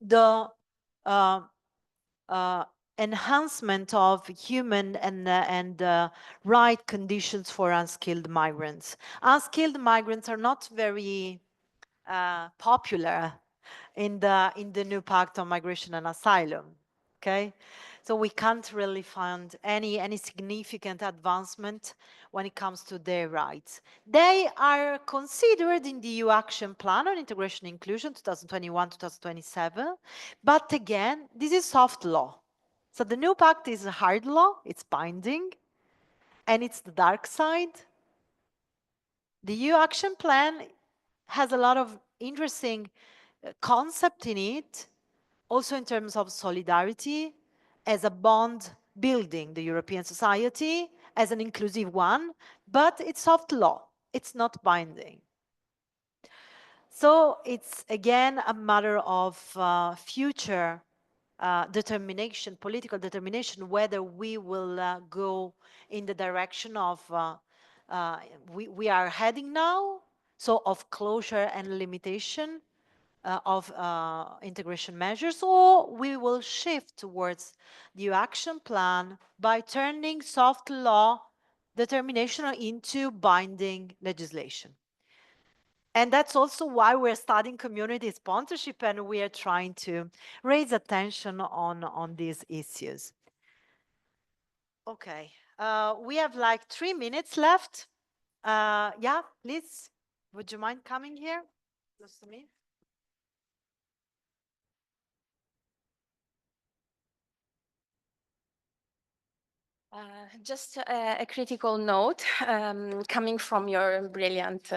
the enhancement of human and right conditions for unskilled migrants. Unskilled migrants are not very popular in the new Pact on Migration and Asylum. Okay, so we can't really find any significant advancement when it comes to their rights. They are considered in the EU Action Plan on Integration and Inclusion 2021-2027, but again, this is soft law. So the new pact is a hard law, it's binding, and it's the dark side. The EU Action Plan has a lot of interesting concept in it, also in terms of solidarity as a bond building the European society as an inclusive one, but it's soft law, it's not binding. So it's again a matter of future determination, political determination, whether we will go in the direction of we are heading now, so of closure and limitation of integration measures, or we will shift towards the action plan by turning soft law determination into binding legislation. And that's also why we're studying community sponsorship, and we are trying to raise attention on these issues. Okay, we have like 3 minutes left. Yeah, please, would you mind coming here close to me? Just a critical note coming from your brilliant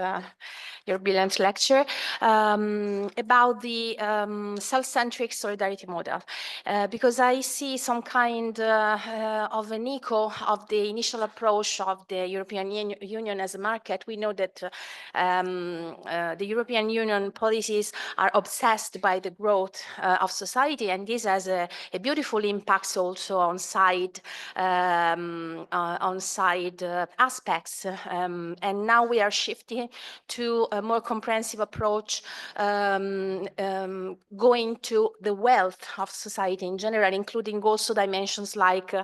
lecture about the self-centric solidarity model, because I see some kind of an echo of the initial approach of the European Union as a market. We know that the European Union policies are obsessed by the growth of society, and this has a beautiful impact also on side aspects. And now we are shifting to a more comprehensive approach, going to the wealth of society in general, including also dimensions like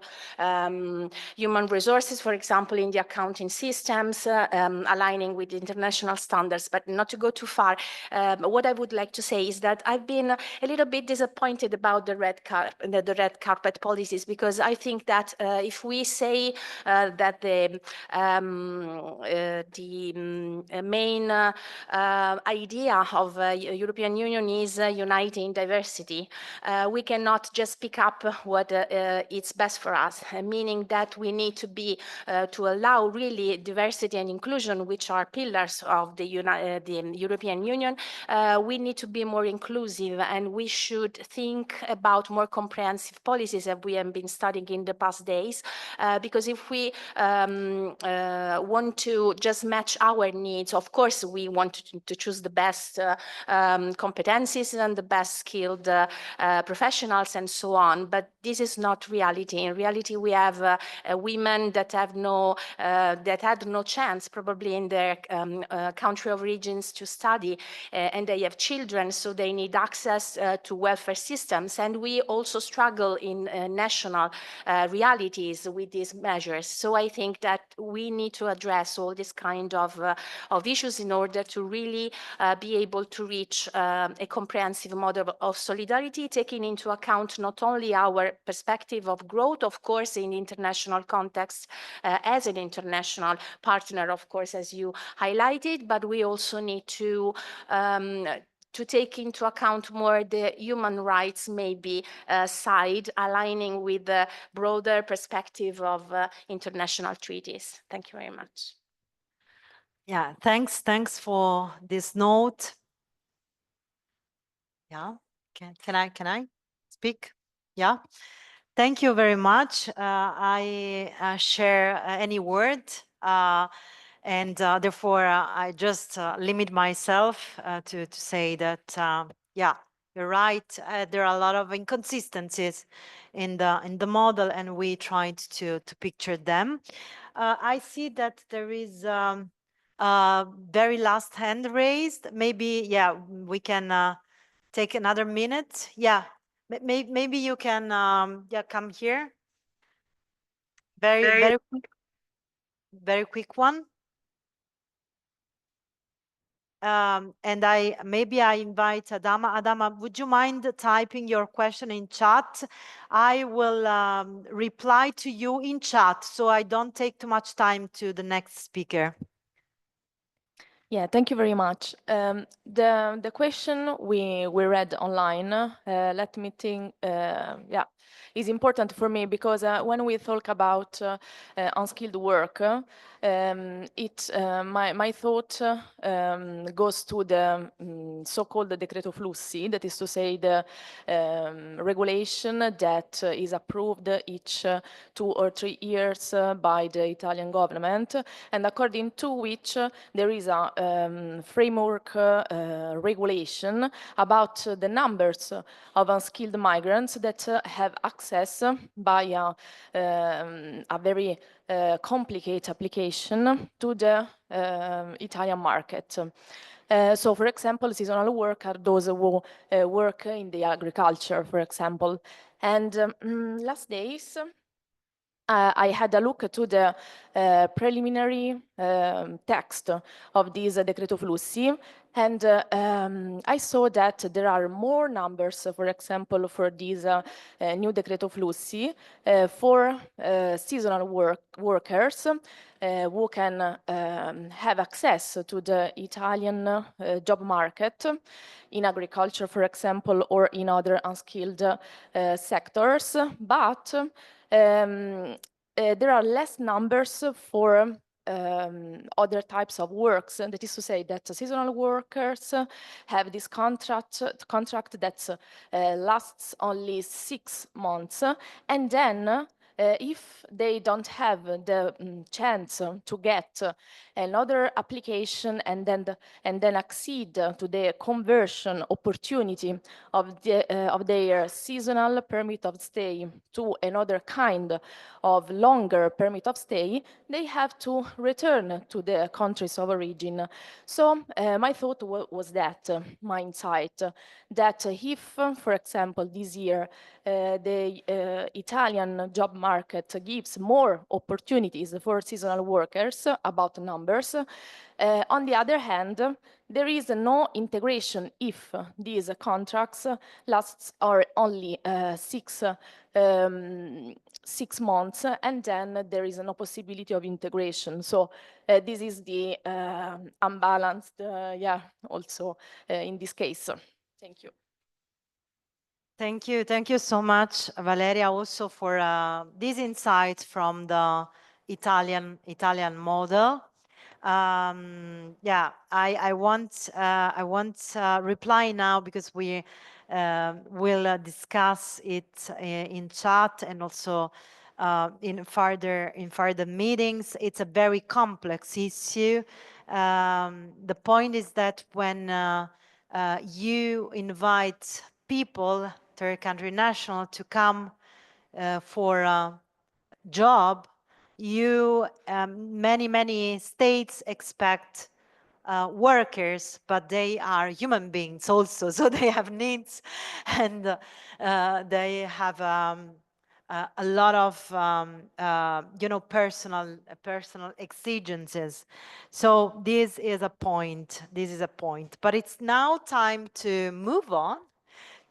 human resources, for example, in the accounting systems, aligning with international standards. But not to go too far, what I would like to say is that I've been a little bit disappointed about the red carpet policies, because I think that if we say that the main idea of European Union is uniting diversity, we cannot just pick up what it's best for us, meaning that we need to be to allow really diversity and inclusion, which are pillars of the European Union. We need to be more inclusive, and we should think about more comprehensive policies that we have been studying in the past days, because if we want to just match our needs, of course we want to choose the best competencies and the best skilled professionals and so on, but this is not reality. In reality, we have women that have that had no chance probably in their country of origins to study, and they have children, so they need access to welfare systems, and we also struggle in national realities with these measures. So I think that we need to address all this kind of issues in order to really be able to reach a comprehensive model of solidarity, taking into account not only our perspective of growth, of course, in international context, as an international partner, of course, as you highlighted, but we also need to take into account more the human rights maybe side, aligning with the broader perspective of international treaties. Thank you very much. Yeah, thanks for this note. Yeah, can I speak? Yeah, thank you very much. I share any word And therefore, I just limit myself to say that, yeah, you're right. There are a lot of inconsistencies in the model, and we tried to picture them. I see that there is very last hand raised. Maybe, yeah, we can take another minute. Yeah, maybe you can, yeah, come here. Very quick one. And maybe I invite Adama. Adama, would you mind typing your question in chat? I will reply to you in chat, so I don't take too much time to the next speaker. Yeah, thank you very much. The question we read online, let me think, yeah, is important for me because when we talk about unskilled work, my thought goes to the so-called Decreto Flussi, that is to say the regulation that is approved each 2 or 3 years by the Italian government, and according to which there is a framework regulation about the numbers of unskilled migrants that have access via a very complicated application to the Italian market. So, for example, seasonal work are those who work in the agriculture, for example. And last days, I had a look to the preliminary text of this Decreto Flussi, and I saw that there are more numbers, for example, for this new Decreto Flussi for seasonal workers who can have access to the Italian job market in agriculture, for example, or in other unskilled sectors, but there are less numbers for other types of works. That is to say that seasonal workers have this contract that lasts only 6 months, and then if they don't have the chance to get another application and then accede to the conversion opportunity of their seasonal permit of stay to another kind of longer permit of stay, they have to return to the countries of origin. So my thought was that, my insight, that if, for example, this year the Italian job market gives more opportunities for seasonal workers about numbers, on the other hand, there is no integration if these contracts lasts or only 6 months, and then there is no possibility of integration. So this is the unbalanced, yeah, also in this case. Thank you. Thank you. Thank you so much, Valeria, also for these insights from the Italian model. Yeah, I want reply now because we will discuss it in chat and also in further meetings. It's a very complex issue. The point is that when you invite people, third country national, to come for a job, you many states expect workers, but they are human beings also, so they have needs, and they have a lot of you know, personal exigencies. So this is a point. But it's now time to move on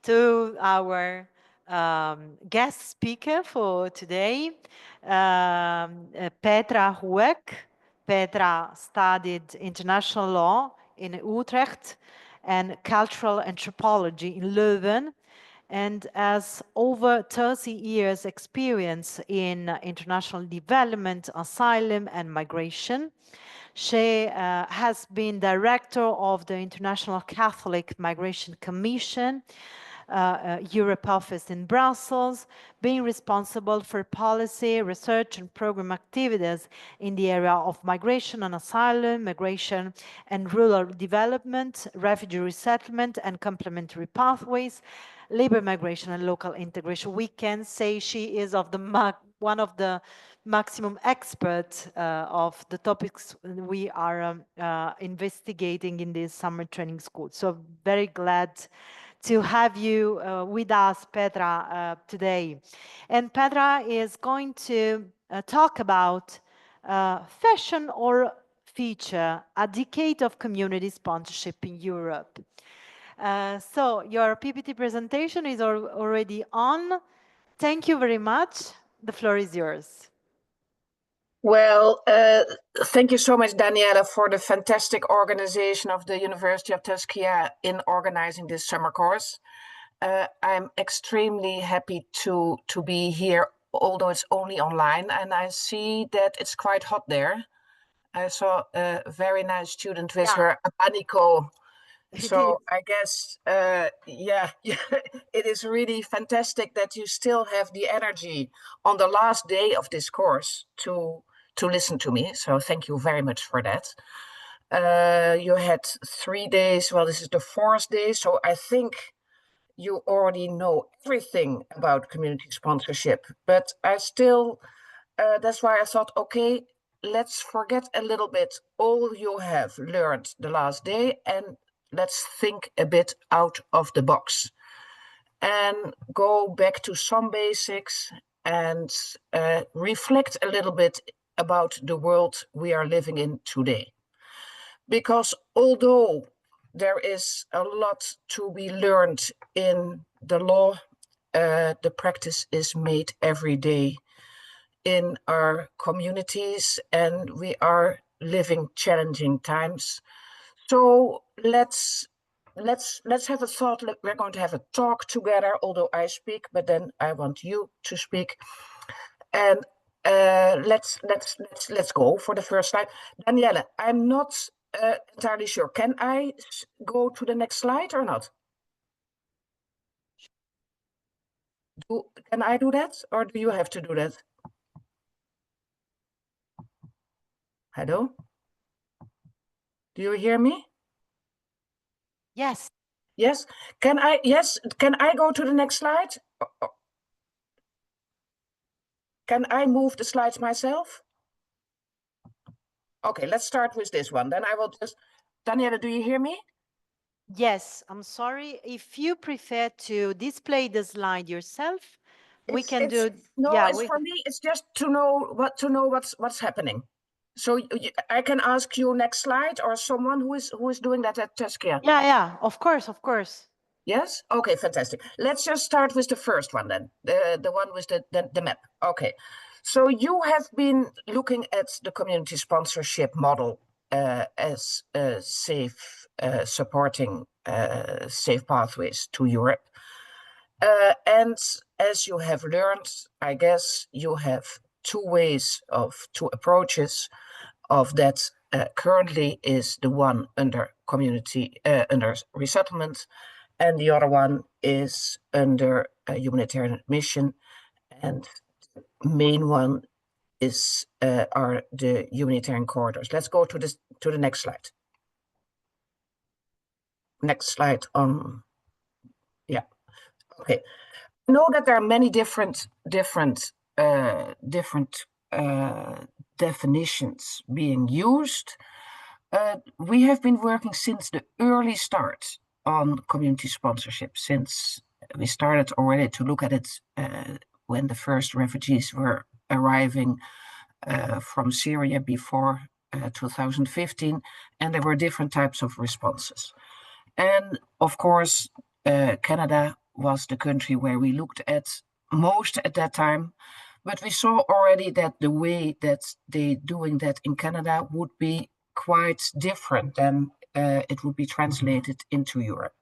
to our guest speaker for today, Petra Huek. Petra studied international law in Utrecht and cultural anthropology in Leuven, and has over 30 years experience in international development, asylum and migration. She has been director of the International Catholic Migration Commission, Europe office in Brussels, being responsible for policy, research, and program activities in the area of migration and asylum, migration and rural development, refugee resettlement and complementary pathways, labor migration and local integration. We can say she is one of the maximum experts of the topics we are investigating in this summer training school. So very glad to have you with us, Petra, today. And Petra is going to talk about fashion or future, a decade of community sponsorship in Europe. So your PPT presentation is already on. Thank you very much. The floor is yours. Well, thank you so much, Daniela, for the fantastic organization of the University of Tuskegee in organizing this summer course. I'm extremely happy to be here, although it's only online, and I see that it's quite hot there. I saw a very nice student with her abanico. So I guess, yeah, it is really fantastic that you still have the energy on the last day of this course to listen to me. So thank you very much for that. You had 3 days. Well, this is the 4th day. So I think you already know everything about community sponsorship, but I still, that's why I thought, okay, let's forget a little bit all you have learned the last day and let's think a bit out of the box and go back to some basics and reflect a little bit about the world we are living in today. Because although there is a lot to be learned in the law, the practice is made every day in our communities, and we are living challenging times. So let's have a thought. We're going to have a talk together, although I speak, but then I want you to speak. And let's go for the first slide. Daniela, I'm not entirely sure. Can I go to the next slide or not? Can I do that, or do you have to do that? Hello? Do you hear me? Yes. Yes. Can I go to the next slide? Can I move the slides myself? Okay, let's start with this one. Then I will just, Daniela, do you hear me? Yes, I'm sorry. If you prefer to display the slide yourself, we can do. No, yeah, it's for me. It's just to know what's happening. So I can ask you next slide, or someone who is doing that at Tuskegee. Yeah, of course. Yes. Okay, fantastic. Let's just start with the first one then. The one with the map. Okay. So you have been looking at the community sponsorship model as safe, supporting safe pathways to Europe. And as you have learned, I guess you have two approaches of that. Currently is the one under community, under resettlement, and the other one is under humanitarian admission, and the main one is are the humanitarian corridors. Let's go to the next slide. Next slide on, yeah. Okay, I know that there are many different definitions being used. We have been working since the early start on community sponsorship, since we started already to look at it when the first refugees were arriving from Syria before 2015, and there were different types of responses. And of course, Canada was the country where we looked at most at that time, but we saw already that the way that they doing that in Canada would be quite different than it would be translated into Europe.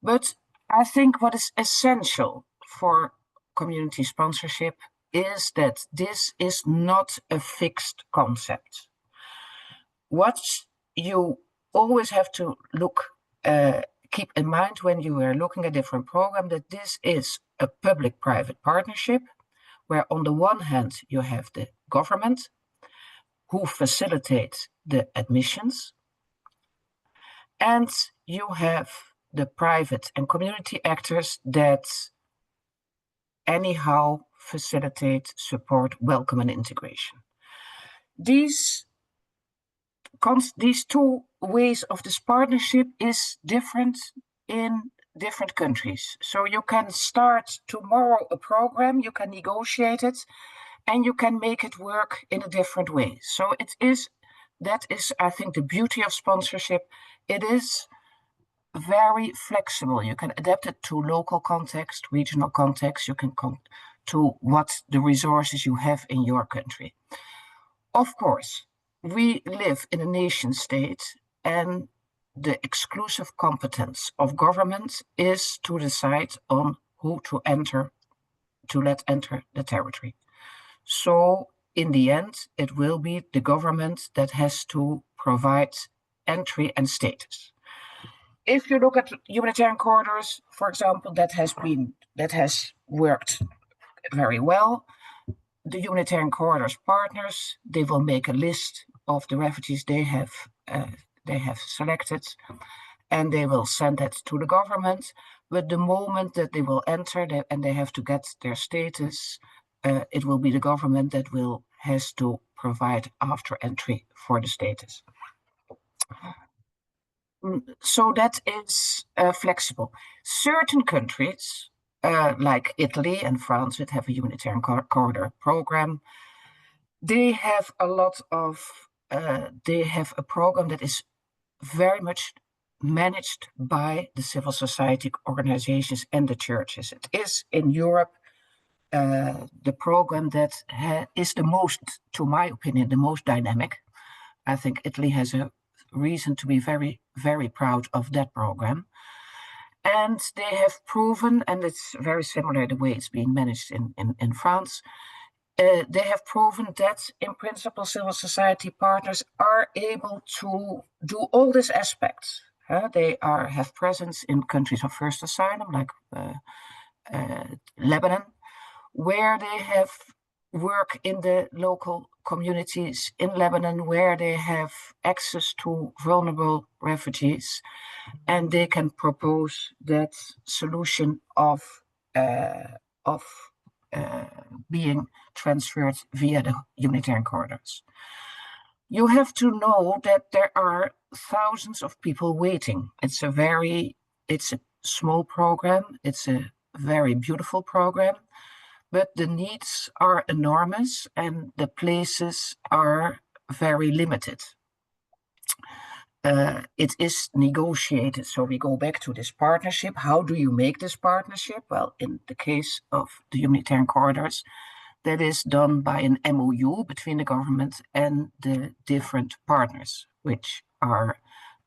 But I think what is essential for community sponsorship is that this is not a fixed concept. What you always have to look keep in mind when you are looking at different programs that this is a public-private partnership, where on the one hand you have the government who facilitates the admissions, and you have the private and community actors that anyhow facilitate, support, welcome, and integration. These two ways of this partnership is different in different countries. So you can start tomorrow a program, you can negotiate it, and you can make it work in a different way. So that is, I think, the beauty of sponsorship. It is very flexible. You can adapt it to local context, regional context. You can come to what the resources you have in your country. Of course, we live in a nation state, and the exclusive competence of government is to decide on who to let enter the territory. So in the end, it will be the government that has to provide entry and status. If you look at humanitarian corridors, for example, that has worked very well. The humanitarian corridors partners, they will make a list of the refugees they have selected, and they will send that to the government. But the moment that they will enter and they have to get their status, it will be the government that has to provide after entry for the status. So that is flexible. Certain countries, like Italy and France, that have a humanitarian corridor program, they have they have a program that is very much managed by the civil society organizations and the churches. It is in Europe the program that is the most, to my opinion, the most dynamic. I think Italy has a reason to be very, very proud of that program. And they have proven, and it's very similar the way it's being managed in France, they have proven that in principle civil society partners are able to do all these aspects. They have presence in countries of first asylum, like Lebanon, where they have work in the local communities in Lebanon, where they have access to vulnerable refugees, and they can propose that solution of being transferred via the humanitarian corridors. You have to know that there are thousands of people waiting. It's a small program. It's a very beautiful program, but the needs are enormous and the places are very limited. It is negotiated. So we go back to this partnership. How do you make this partnership? Well, in the case of the humanitarian corridors, that is done by an MOU between the government and the different partners, which are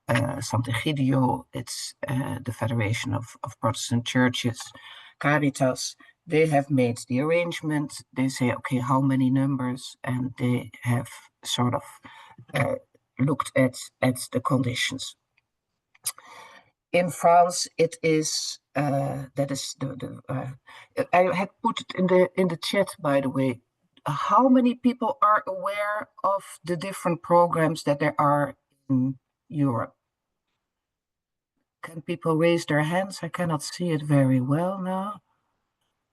Sant'Egidio, it's the Federation of Protestant Churches, Caritas. They have made the arrangement. They say, okay, how many numbers? And they have sort of looked at the conditions. In France, it is that is I had put it in the chat, by the way. How many people are aware of the different programs that there are in Europe? Can people raise their hands? I cannot see it very well now.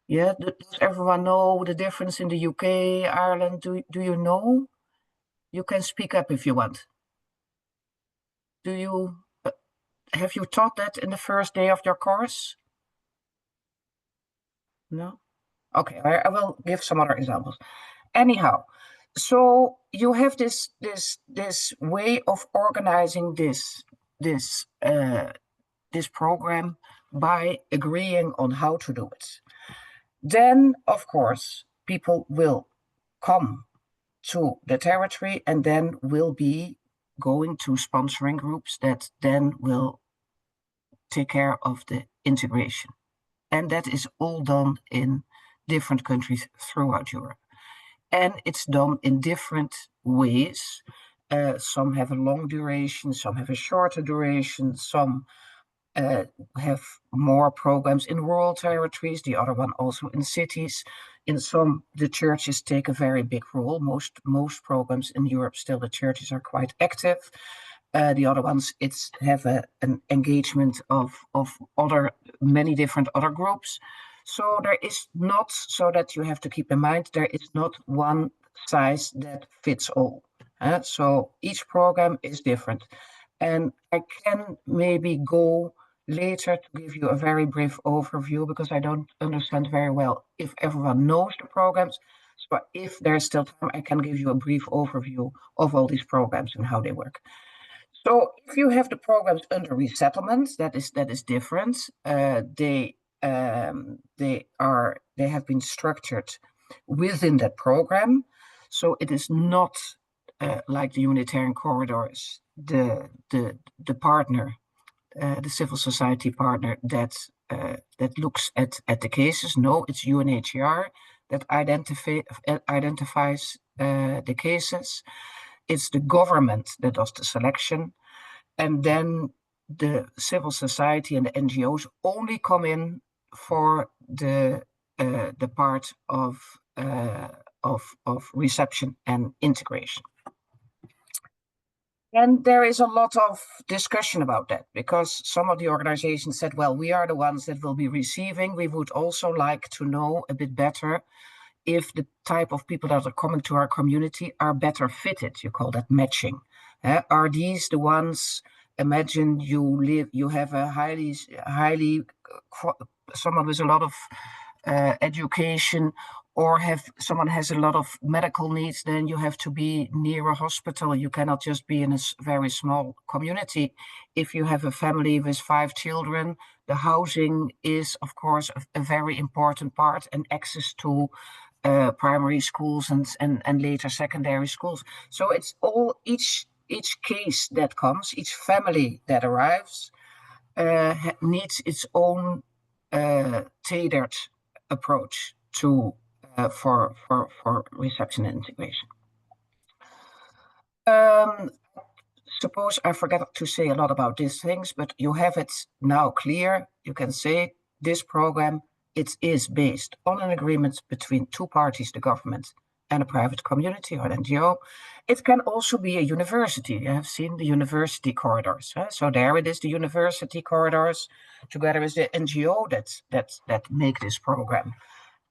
Yeah, does everyone know the difference in the UK, Ireland? Do you know? You can speak up if you want. Do you? Have you taught that in the first day of your course? No? Okay, I will give some other examples. Anyhow, so you have this way of organizing this program by agreeing on how to do it. Then, of course, people will come to the territory and then will be going to sponsoring groups that then will take care of the integration. And that is all done in different countries throughout Europe. And it's done in different ways. Some have a long duration, some have a shorter duration, some have more programs in rural territories, the other one also in cities. In some, the churches take a very big role. Most programs in Europe, still the churches are quite active. The other ones, have an engagement of many different other groups. So there is not, so that you have to keep in mind, there is not one size that fits all. So each program is different. And I can maybe go later to give you a very brief overview, because I don't understand very well if everyone knows the programs. So if there's still time, I can give you a brief overview of all these programs and how they work. So if you have the programs under resettlement, that is different. They have been structured within that program. So it is not like the humanitarian corridors, the partner, the civil society partner that looks at the cases. No, it's UNHCR that identifies the cases. It's the government that does the selection, and then the civil society and the NGOs only come in for the part of reception and integration. And there is a lot of discussion about that, because some of the organizations said, well, we are the ones that will be receiving. We would also like to know a bit better if the type of people that are coming to our community are better fitted. You call that matching. Are these the ones? Imagine you have a highly someone with a lot of education, or someone has a lot of medical needs, then you have to be near a hospital. You cannot just be in a very small community. If you have a family with 5 children, the housing is, of course, a very important part, and access to primary schools and later secondary schools. So it's all, each case that comes, each family that arrives needs its own tailored approach to for reception and integration. Suppose I forgot to say a lot about these things, but you have it now clear. You can say this program, it is based on an agreement between 2 parties, the government and a private community or an NGO. It can also be a university. You have seen the university corridors. So there it is, the university corridors, together with the NGO that make this program.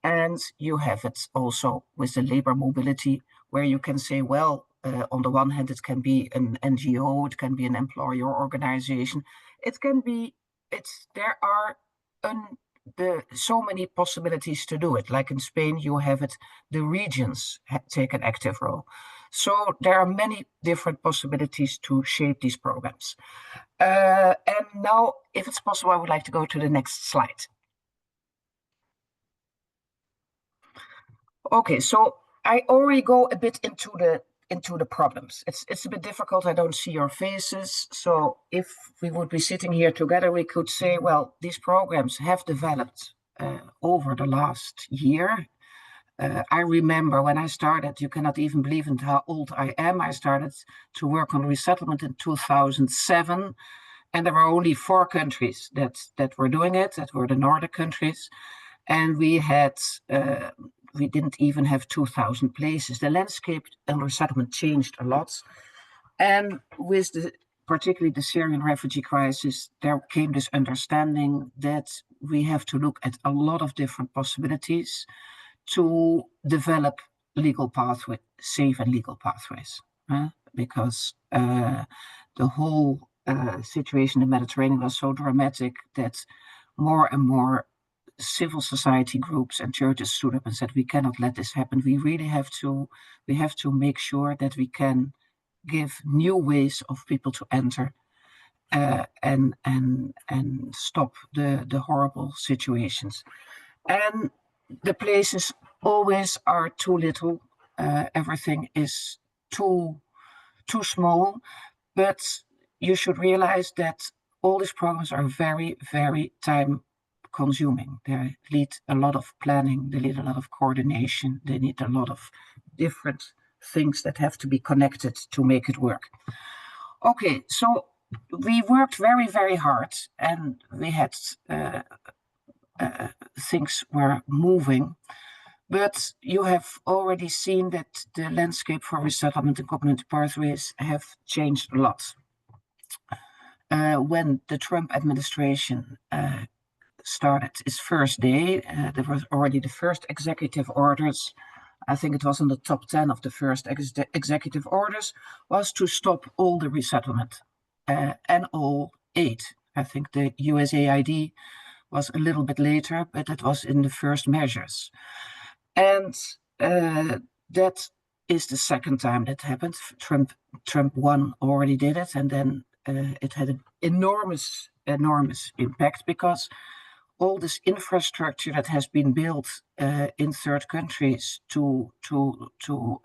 And you have it also with the labor mobility, where you can say, well, on the one hand, it can be an NGO, it can be an employer organization, it can be, there are so many possibilities to do it. Like in Spain, you have it, the regions take an active role. So there are many different possibilities to shape these programs. And now, if it's possible, I would like to go to the next slide. Okay, so I already go a bit into the problems. It's a bit difficult. I don't see your faces. So if we would be sitting here together, we could say, well, these programs have developed over the last year. I remember when I started, you cannot even believe how old I am. I started to work on resettlement in 2007, and there were only 4 countries that were doing it, that were the Nordic countries. And we didn't even have 2,000 places. The landscape and resettlement changed a lot. And with particularly the Syrian refugee crisis, there came this understanding that we have to look at a lot of different possibilities to develop legal pathways, safe and legal pathways, because the whole situation in the Mediterranean was so dramatic that more and more civil society groups and churches stood up and said, we cannot let this happen. We really have to make sure that we can give new ways of people to enter and stop the horrible situations. And the places always are too little. Everything is too small. But you should realize that all these programs are very, very time consuming. They need a lot of planning, they need a lot of coordination, they need a lot of different things that have to be connected to make it work. Okay, so we worked very, very hard, and we had things were moving. But you have already seen that the landscape for resettlement and community pathways have changed a lot. When the Trump administration started its first day, there was already the first executive orders. I think it was in the top 10 of the first executive orders, was to stop all the resettlement and all aid. I think the USAID was a little bit later, but it was in the first measures. And that is the second time that happened. Trump 1 already did it, and then it had an enormous impact, because all this infrastructure that has been built in third countries to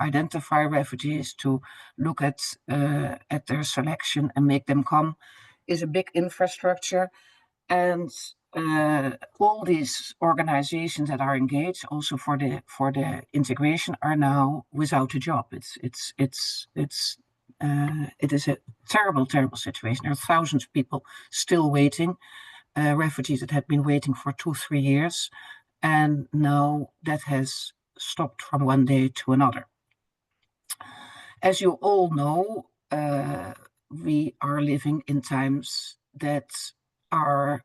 identify refugees, to look at their selection and make them come, is a big infrastructure. And all these organizations that are engaged also for the integration are now without a job. It is a terrible situation. There are thousands of people still waiting, refugees that have been waiting for 2-3 years, and now that has stopped from one day to another. As you all know, we are living in times that are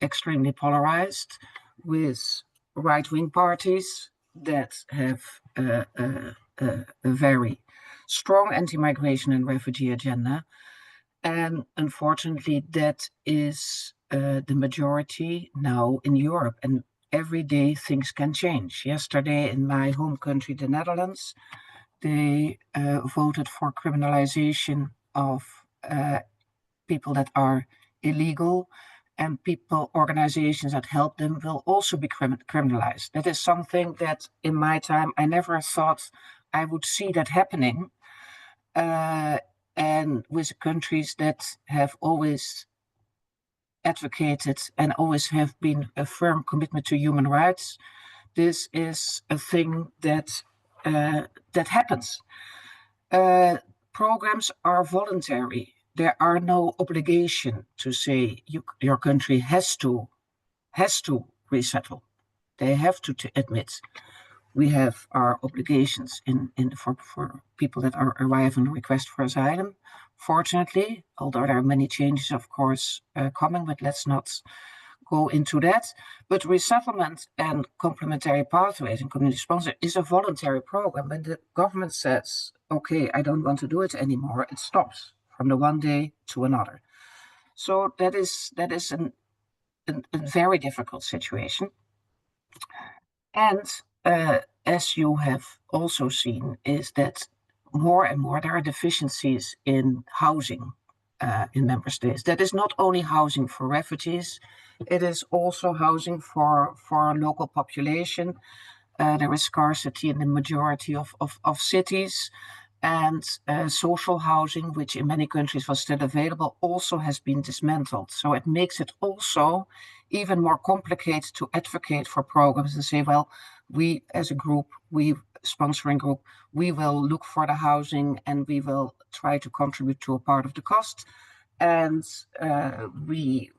extremely polarized, with right-wing parties that have a very strong anti-migration and refugee agenda. And unfortunately, that is the majority now in Europe. And every day things can change. Yesterday in my home country, the Netherlands, they voted for criminalization of people that are illegal, and organizations that help them will also be criminalized. That is something that in my time, I never thought I would see that happening. And with countries that have always advocated and always have been a firm commitment to human rights, this is a thing that happens. Programs are voluntary. There are no obligation to say your country has to resettle. They have to admit. We have our obligations for people that are arriving and request for asylum. Fortunately, although there are many changes, of course, coming, but let's not go into that. But resettlement and complementary pathways and community sponsor is a voluntary program. When the government says, okay, I don't want to do it anymore, it stops from the one day to another. So that is a very difficult situation. And as you have also seen, is that more and more there are deficiencies in housing in member states. That is not only housing for refugees, it is also housing for local population. There is scarcity in the majority of cities. And social housing, which in many countries was still available, also has been dismantled. So it makes it also even more complicated to advocate for programs and say, well, we as a group, sponsoring group, we will look for the housing and we will try to contribute to a part of the cost. And we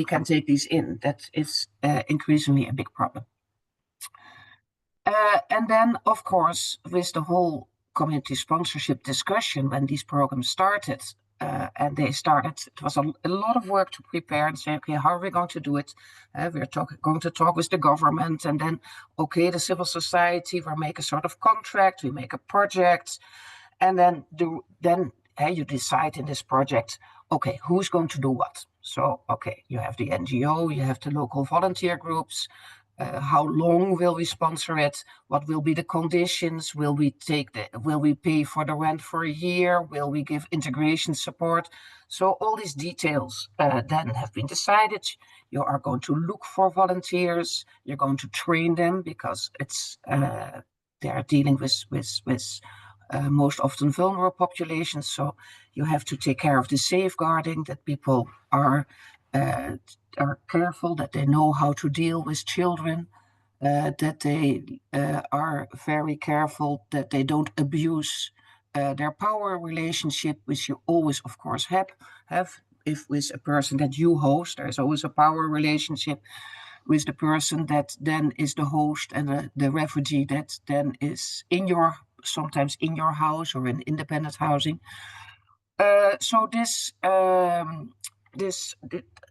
can take these in. That is increasingly a big problem. And then, of course, with the whole community sponsorship discussion, when these programs started, it was a lot of work to prepare and say, okay, how are we going to do it? We're going to talk with the government, and then, okay, the civil society, we'll make a sort of contract, we make a project, and then you decide in this project, okay, who's going to do what? So, okay, you have the NGO, you have the local volunteer groups. How long will we sponsor it? What will be the conditions? Will we pay for the rent for a year? Will we give integration support? So all these details then have been decided. You are going to look for volunteers. You're going to train them, because it's they are dealing with most often vulnerable populations. So you have to take care of the safeguarding, that people are careful, that they know how to deal with children, that they are very careful that they don't abuse their power relationship, which you always, of course, have if with a person that you host, there's always a power relationship with the person that then is the host and the refugee that then is sometimes in your house or in independent housing. So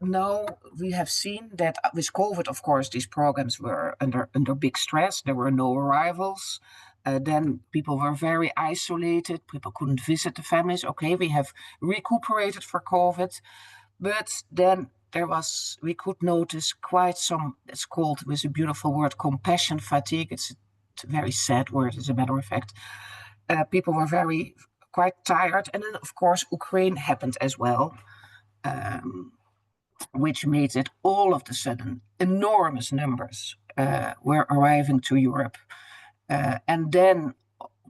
now we have seen that with COVID, of course, these programs were under big stress. There were no arrivals. Then people were very isolated. People couldn't visit the families. Okay, we have recuperated for COVID, but then we could notice quite some, it's called with a beautiful word, compassion fatigue. It's a very sad word, as a matter of fact. People were quite tired. And then, of course, Ukraine happened as well, which made it all of a sudden enormous numbers were arriving to Europe. And then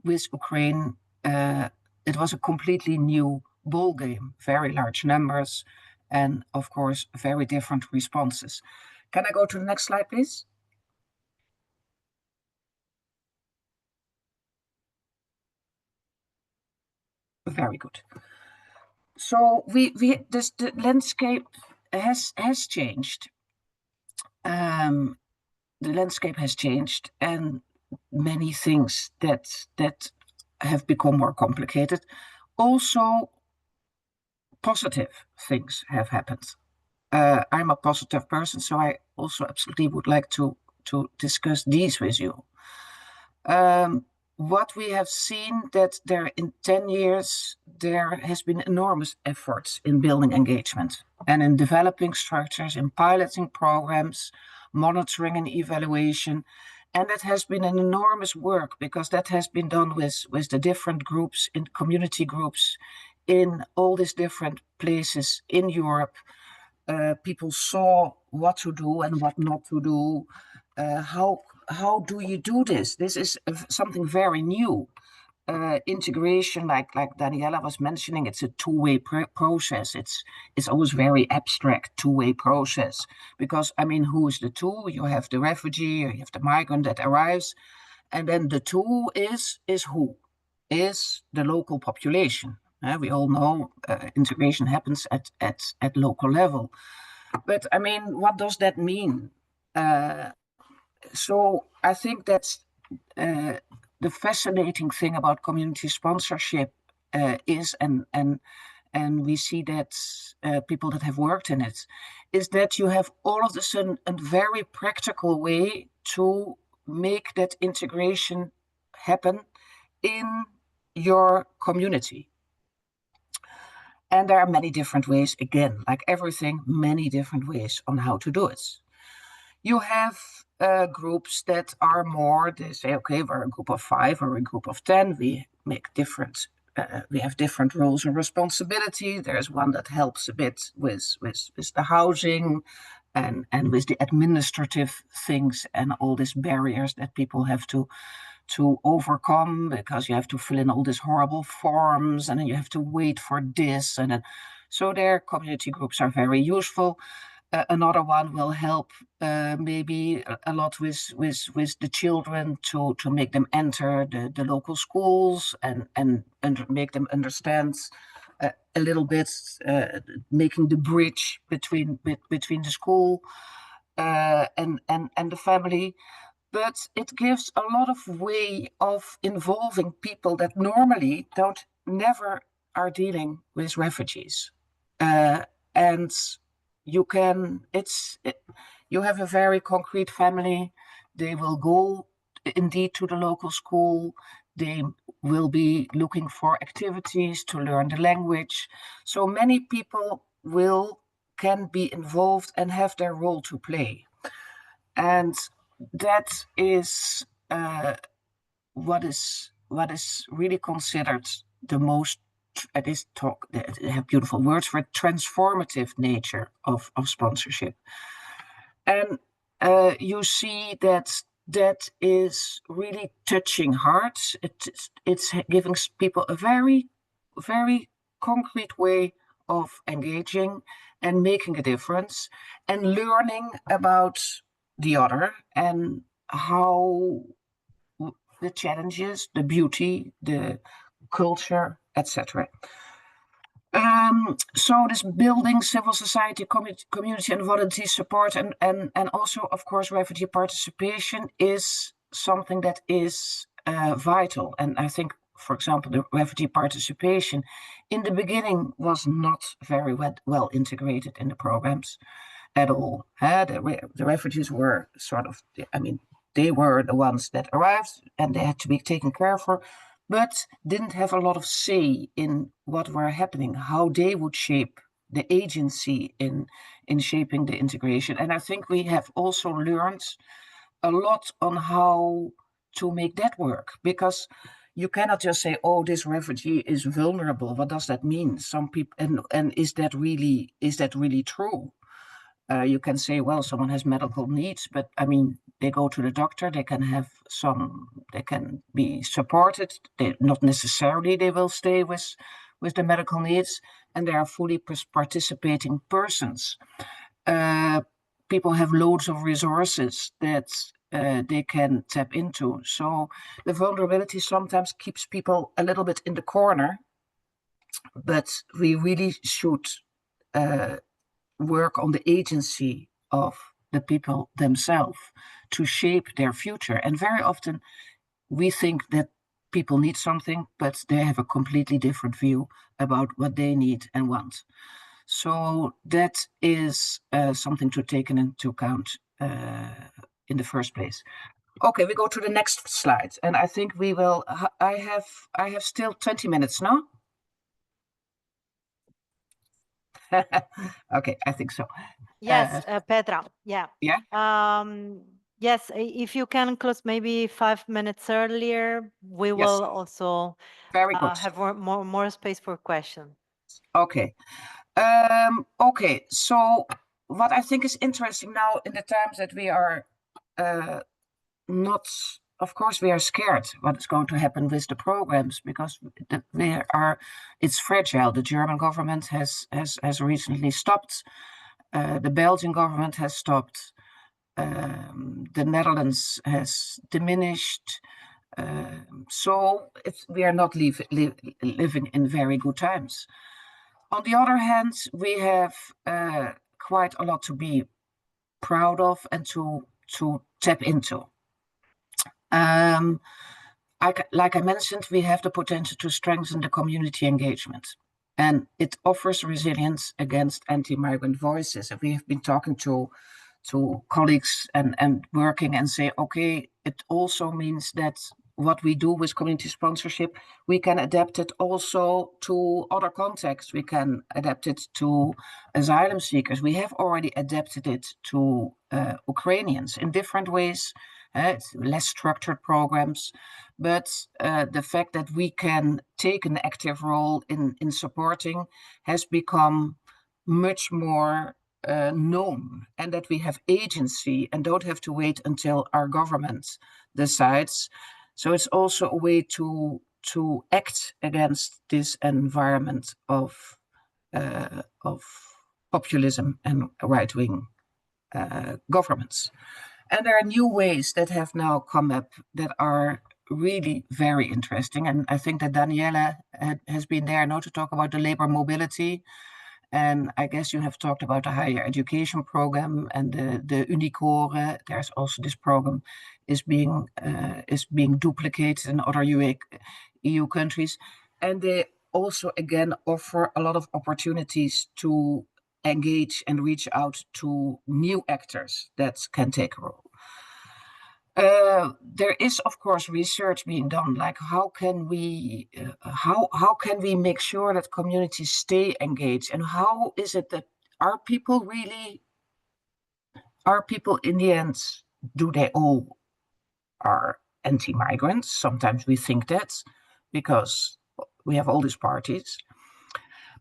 with Ukraine, it was a completely new ball game, very large numbers, and of course, very different responses. Can I go to the next slide, please? Very good. So the landscape has changed. The landscape has changed, and many things that have become more complicated. Also, positive things have happened. I'm a positive person, so I also absolutely would like to discuss these with you. What we have seen that there in 10 years, there has been enormous efforts in building engagement and in developing structures, in piloting programs, monitoring and evaluation. And that has been an enormous work because that has been done with the different groups, in community groups, in all these different places in Europe. People saw what to do and what not to do. How do you do this? This is something very new. Integration, like Daniela was mentioning, it's a two-way process. It's always very abstract two-way process because, I mean, who is the two? You have the refugee, or you have the migrant that arrives, and then the two is who? Is the local population. We all know integration happens at local level. But I mean, what does that mean? So I think that's the fascinating thing about community sponsorship is, and we see that people that have worked in it, is that you have all of a sudden a very practical way to make that integration happen in your community. And there are many different ways, again, like everything, many different ways on how to do it. You have groups that are more, they say, okay, we're a group of 5 or a group of 10. We make different, we have different roles and responsibility. There's one that helps a bit with the housing and with the administrative things and all these barriers that people have to overcome because you have to fill in all these horrible forms and then you have to wait for this. And then, so their community groups are very useful. Another one will help maybe a lot with the children to make them enter the local schools and make them understand a little bit, making the bridge between the school and the family. But it gives a lot of way of involving people that normally never are dealing with refugees. And you have a very concrete family. They will go indeed to the local school. They will be looking for activities to learn the language. So many people can be involved and have their role to play. And that is what is really considered the most, they have beautiful words for it, transformative nature of sponsorship. And you see that is really touching hearts. It's giving people a very, very concrete way of engaging and making a difference and learning about the other and how the challenges, the beauty, the culture, etc. So this building civil society, community and volunteer support, and also, of course, refugee participation is something that is vital. And I think, for example, the refugee participation in the beginning was not very well integrated in the programs at all. The refugees were sort of, I mean, they were the ones that arrived and they had to be taken care of, but didn't have a lot of say in what were happening, how they would shape the agency in shaping the integration. And I think we have also learned a lot on how to make that work, because you cannot just say, oh, this refugee is vulnerable. What does that mean? Some people, and is that really true? You can say, well, someone has medical needs, but I mean, they go to the doctor, they can be supported. Not necessarily they will stay with the medical needs, and they are fully participating persons. People have loads of resources that they can tap into. So the vulnerability sometimes keeps people a little bit in the corner, but we really should work on the agency of the people themselves to shape their future. And very often we think that people need something, but they have a completely different view about what they need and want. So that is something to take into account in the first place. Okay, we go to the next slide, and I think we will. I have still 20 minutes now. Okay, I think so. Yes, Petra. Yeah. Yeah. Yes, if you can close maybe 5 minutes earlier, we will also Very good. have more space for questions. Okay. Okay. So what I think is interesting now in the times that we are not. Of course, we are scared what is going to happen with the programs, because it's fragile. The German government has recently stopped. The Belgian government has stopped. The Netherlands has diminished. So we are not living in very good times. On the other hand, we have quite a lot to be proud of and to tap into. Like I mentioned, we have the potential to strengthen the community engagement, and it offers resilience against anti-migrant voices. And we have been talking to colleagues and working and say, okay, it also means that what we do with community sponsorship, we can adapt it also to other contexts. We can adapt it to asylum seekers. We have already adapted it to Ukrainians in different ways. It's less structured programs, but the fact that we can take an active role in supporting has become much more known, and that we have agency and don't have to wait until our government decides. So it's also a way to act against this environment of populism and right-wing governments. And there are new ways that have now come up that are really very interesting. And I think that Daniela has been there now to talk about the labor mobility. And I guess you have talked about the higher education program and the Unicore. There's also this program is being duplicated in other EU countries. And they also, again, offer a lot of opportunities to engage and reach out to new actors that can take a role. There is, of course, research being done, like how can we make sure that communities stay engaged, and how is it that are people in the end, do they all are anti-migrants? Sometimes we think that because we have all these parties,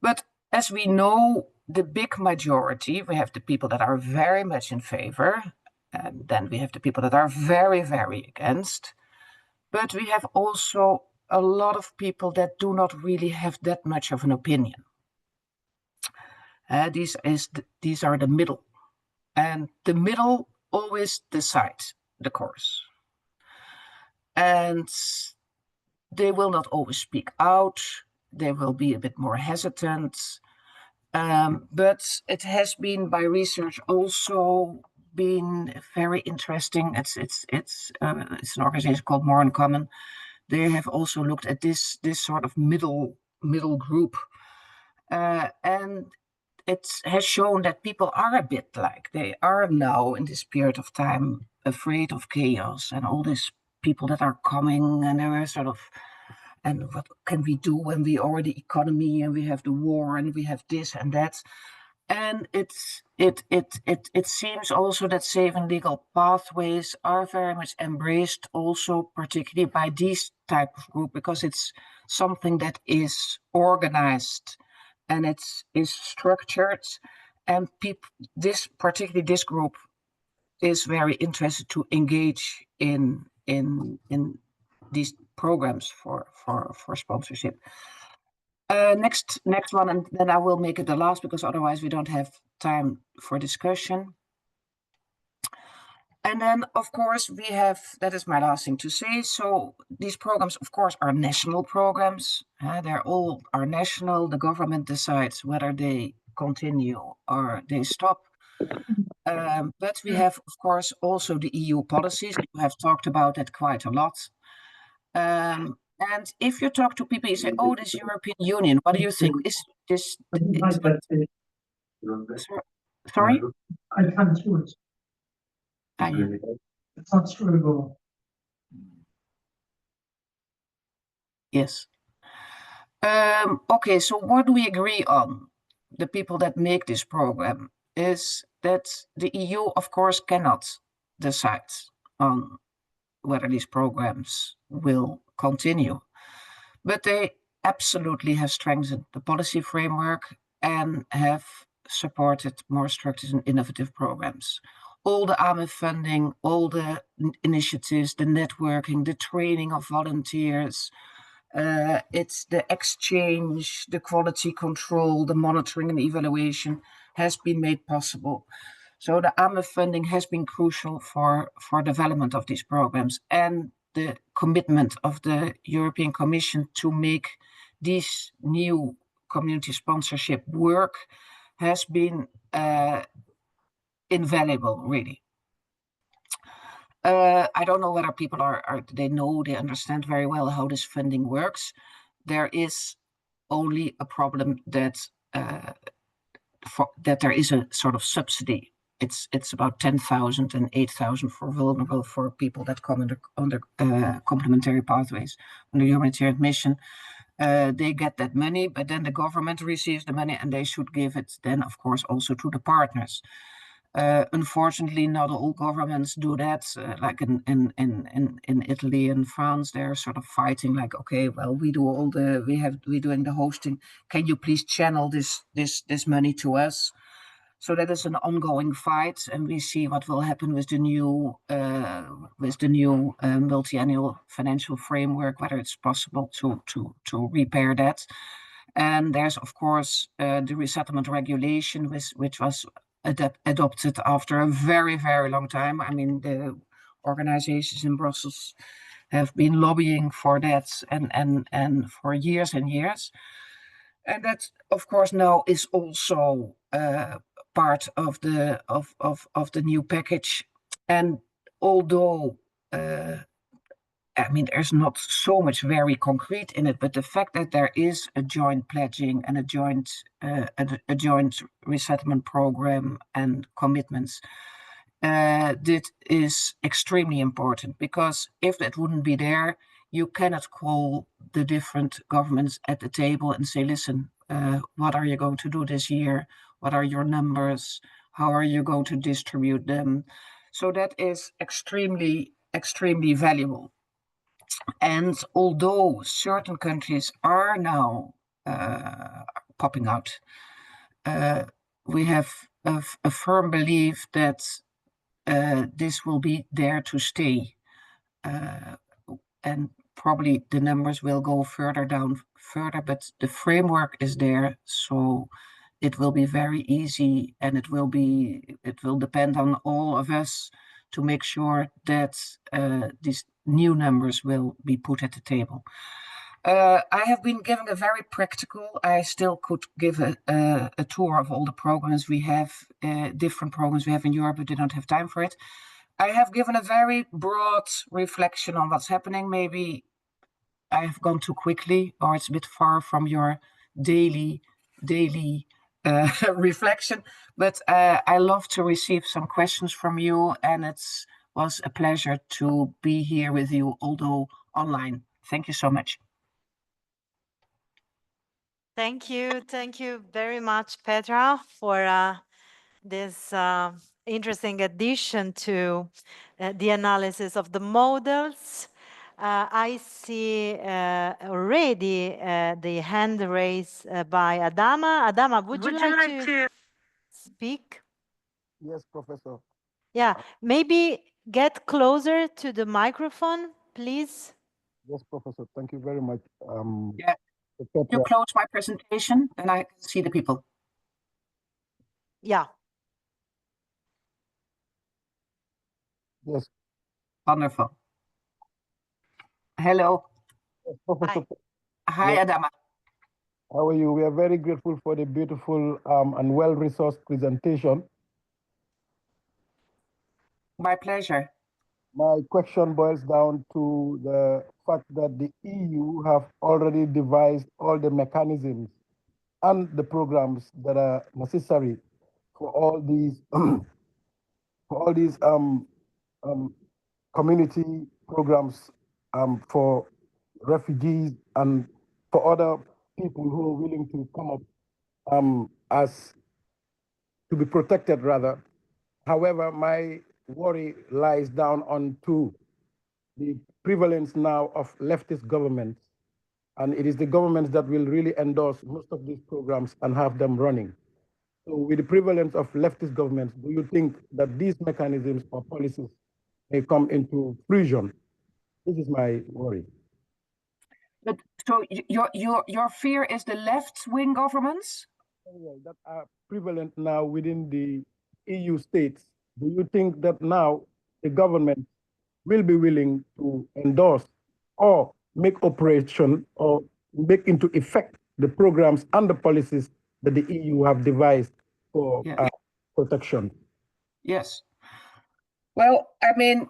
but as we know, the big majority, we have the people that are very much in favor, and then we have the people that are very, very against. But we have also a lot of people that do not really have that much of an opinion. These are the middle. And the middle always decide the course. And they will not always speak out. they will be a bit more hesitant. But it has been by research also been very interesting. It's an organization called More in Common. They have also looked at this sort of middle group, and it has shown that people are a bit like they are now in this period of time, afraid of chaos and all these people that are coming, and they're sort of, and what can we do when we already economy and we have the war and we have this and that. And it seems also that safe and legal pathways are very much embraced also particularly by these type of group, because it's something that is organized and is structured, and particularly this group is very interested to engage in these programs for sponsorship. Next one, and then I will make it the last, because otherwise we don't have time for discussion. And then, of course, we have, that is my last thing to say. So these programs, of course, are national programs. They're all are national. The government decides whether they continue or they stop. But we have, of course, also the EU policies. We have talked about that quite a lot. And if you talk to people, you say, "Oh, this European Union, what do you think? Is this?" Sorry? I can't do it. It's not true. Yes. Okay, so what do we agree on? The people that make this program is that the EU, of course, cannot decide on whether these programs will continue, but they absolutely have strengthened the policy framework and have supported more structured and innovative programs. All the AMIF funding, all the initiatives, the networking, the training of volunteers, it's the exchange, the quality control, the monitoring and evaluation has been made possible. So the AMIF funding has been crucial for development of these programs, and the commitment of the European Commission to make these new community sponsorship work has been invaluable, really. I don't know whether people they understand very well how this funding works. There is only a problem that there is a sort of subsidy. It's about 10,000 and 8,000 for people that come under complementary pathways under humanitarian mission. They get that money, but then the government receives the money, and they should give it then, of course, also to the partners. Unfortunately, not all governments do that. Like in Italy and France, they're sort of fighting. Like, okay, well, we're doing the hosting. Can you please channel this money to us? So that is an ongoing fight, and we see what will happen with the new multi-annual financial framework, whether it's possible to repair that. And there's, of course, the resettlement regulation, which was adopted after a very, very long time. I mean, the organizations in Brussels have been lobbying for that and for years and years. And that, of course, now is also part of the new package. And although I mean, there's not so much very concrete in it, but the fact that there is a joint pledging and a joint resettlement program and commitments, that is extremely important, because if that wouldn't be there, you cannot call the different governments at the table and say, listen, what are you going to do this year? What are your numbers? How are you going to distribute them? So that is extremely, extremely valuable. And although certain countries are now popping out, we have a firm belief that this will be there to stay. And probably the numbers will go down further, but the framework is there. So it will be very easy, and it will depend on all of us to make sure that these new numbers will be put at the table. I have been giving a very practical, I still could give a tour of all the programs we have, different programs we have in Europe, but they don't have time for it. I have given a very broad reflection on what's happening. Maybe I have gone too quickly, or it's a bit far from your daily reflection, but I love to receive some questions from you, and it was a pleasure to be here with you, although online. Thank you so much. Thank you very much, Petra, for this interesting addition to the analysis of the models. I see already the hand raised by Adama. Adama, would you like to speak? Yes, Professor. Yeah, maybe get closer to the microphone, please. Yes, Professor. Thank you very much. Yeah. You close my presentation, then I can see the people. Yeah. Yes. Wonderful. Hello. Yes, Professor. Hi, Yes. Adama. How are you? We are very grateful for the beautiful and well-resourced presentation. My pleasure. My question boils down to the fact that the EU have already devised all the mechanisms and the programs that are necessary for all these community programs for refugees and for other people who are willing to come up as to be protected rather. However, my worry lies down on the prevalence now of leftist governments, and it is the governments that will really endorse most of these programs and have them running. So with the prevalence of leftist governments, do you think that these mechanisms or policies may come into fruition? This is my worry. But so your fear is the left-wing governments? That are prevalent now within the EU states. Do you think that now the government will be willing to endorse or make operation or make into effect the programs and the policies that the EU have devised for protection? Yes. Well, I mean,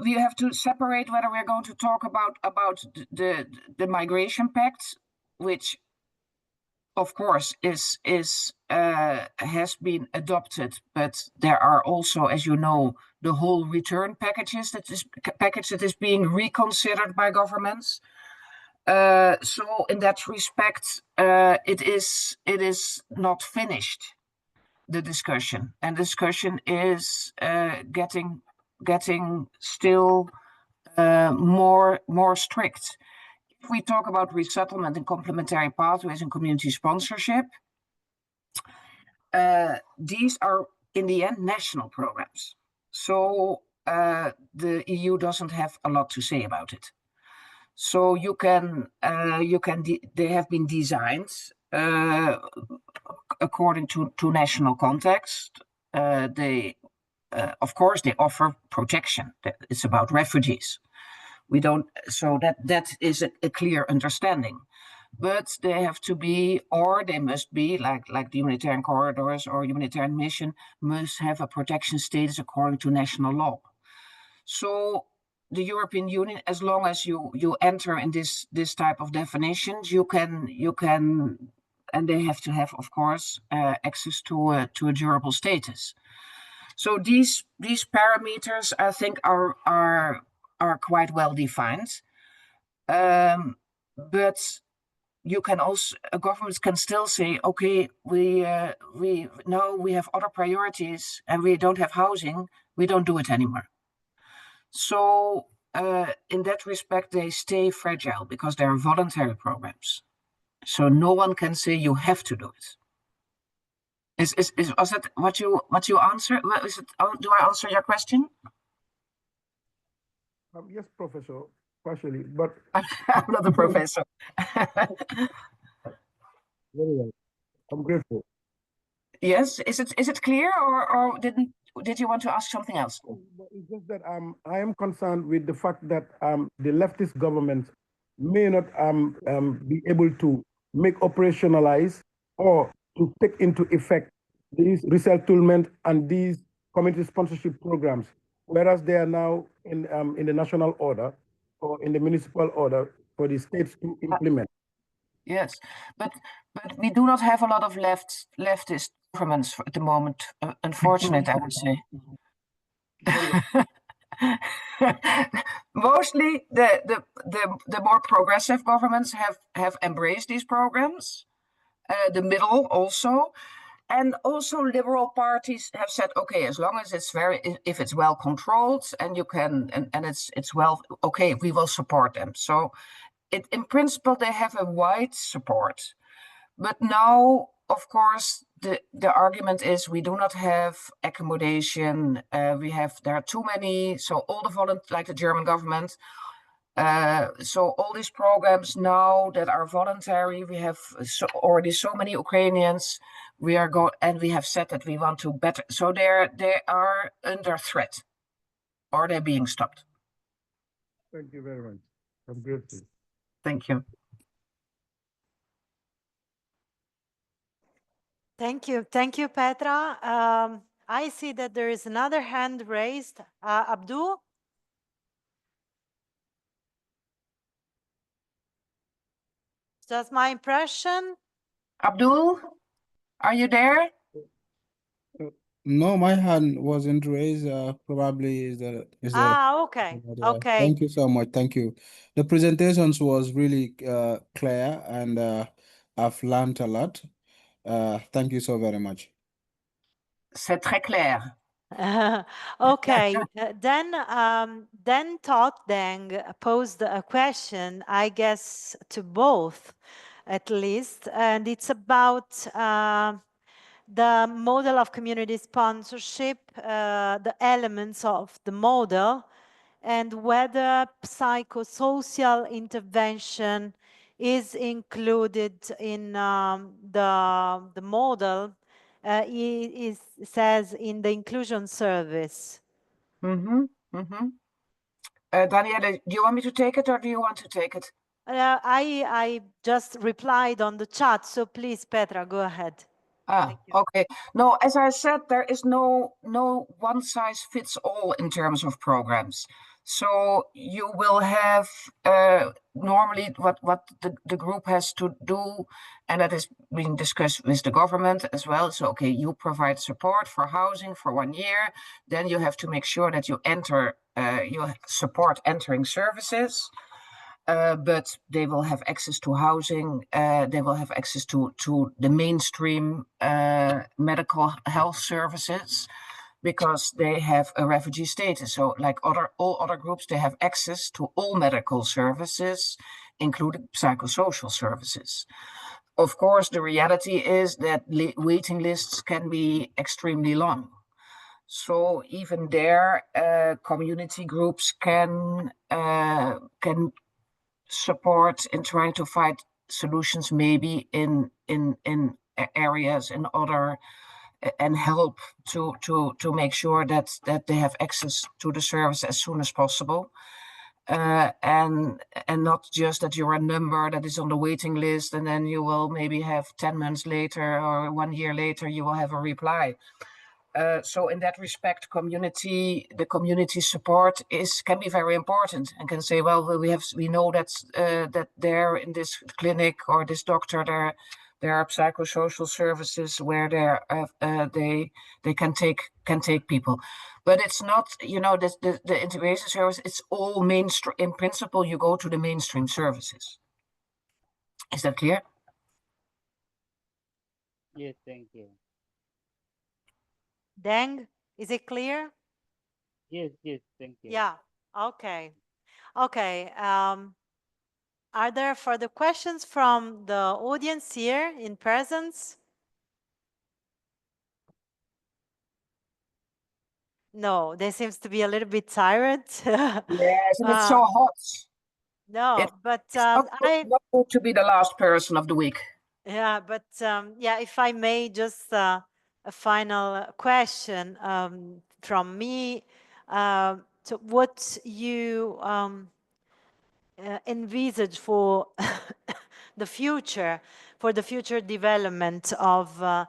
we have to separate whether we're going to talk about the migration pact, which of course has been adopted, but there are also, as you know, the whole return package that is being reconsidered by governments. So in that respect, it is not finished, the discussion, and discussion is getting still more strict. If we talk about resettlement and complementary pathways and community sponsorship, these are in the end national programs. So the EU doesn't have a lot to say about it. So they have been designed according to national context. Of course, they offer protection. It's about refugees. So that is a clear understanding. But they have to be, or they must be, like the humanitarian corridors or humanitarian mission, must have a protection status according to national law. So the European Union, as long as you enter in this type of definitions, you can, and they have to have, of course, access to a durable status. So these parameters, I think, are quite well defined. But you can also, governments can still say, okay, we have other priorities and we don't have housing, we don't do it anymore. So in that respect, they stay fragile because they're voluntary programs. So no one can say you have to do it. Was that what you answered? Do I answer your question? Yes, Professor, partially, but I'm not a professor. Very well. I'm grateful. Yes, is it clear, or did you want to ask something else? But it's just that I am concerned with the fact that the leftist government may not be able to make operationalize or to take into effect these resettlement and these community sponsorship programs, whereas they are now in the national order or in the municipal order for the states to implement. Yes, but we do not have a lot of leftist governments at the moment. Unfortunate, I would say. Mostly the more progressive governments have embraced these programs. The middle also, and also liberal parties have said, okay, as long as it's if it's well controlled and you can and it's well, okay, we will support them. So in principle they have a wide support. But now, of course, the argument is we do not have accommodation. There are too many. So all the volunteers, like the German government. So all these programs now that are voluntary, we have already so many Ukrainians. We have said that we want to better. So they are under threat, or they're being stopped. Thank you very much. I'm grateful. Thank you. Thank you. Thank you, Petra. I see that there is another hand raised. Abdul? That's my impression. Abdul, are you there? No, my hand wasn't raised. Probably is the Okay. Yeah. Okay. Thank you so much. Thank you. The presentations was really clear, and I've learned a lot. Thank you so very much. C'est très clair. Okay, then Todd Deng posed a question, I guess, to both, at least, and it's about the model of community sponsorship, the elements of the model, and whether psychosocial intervention is included in the model. It says in the inclusion service. Daniela, do you want me to take it or do you want to take it? I just replied on the chat, so please, Petra, go ahead. Okay. No, as I said, there is no one size fits all in terms of programs. So you will have normally what the group has to do, and that is being discussed with the government as well. So, okay, you provide support for housing for 1 year, then you have to make sure that you you support entering services. But they will have access to housing, they will have access to the mainstream medical health services, because they have a refugee status. So like all other groups, they have access to all medical services, including psychosocial services. Of course, the reality is that waiting lists can be extremely long. So even there, community groups can support in trying to find solutions, maybe in areas and other, and help to make sure that they have access to the service as soon as possible, and not just that you're a number that is on the waiting list and then you will maybe have 10 months later or 1 year later you will have a reply. So in that respect, the community support can be very important, and can say, well, we know that there in this clinic or this doctor there are psychosocial services where they can take people, but it's not, the integration service. It's all mainstream. In principle, you go to the mainstream services. Is that clear? Yes, thank you. Deng, is it clear? Yes, thank you. Yeah, okay. Are there further questions from the audience here in presence? No, they seems to be a little bit tired. Yes, and it's so hot. No, but not good to be the last person of the week. Yeah, but yeah, if I may, just a final question. from me. So what you envisage for the future, development of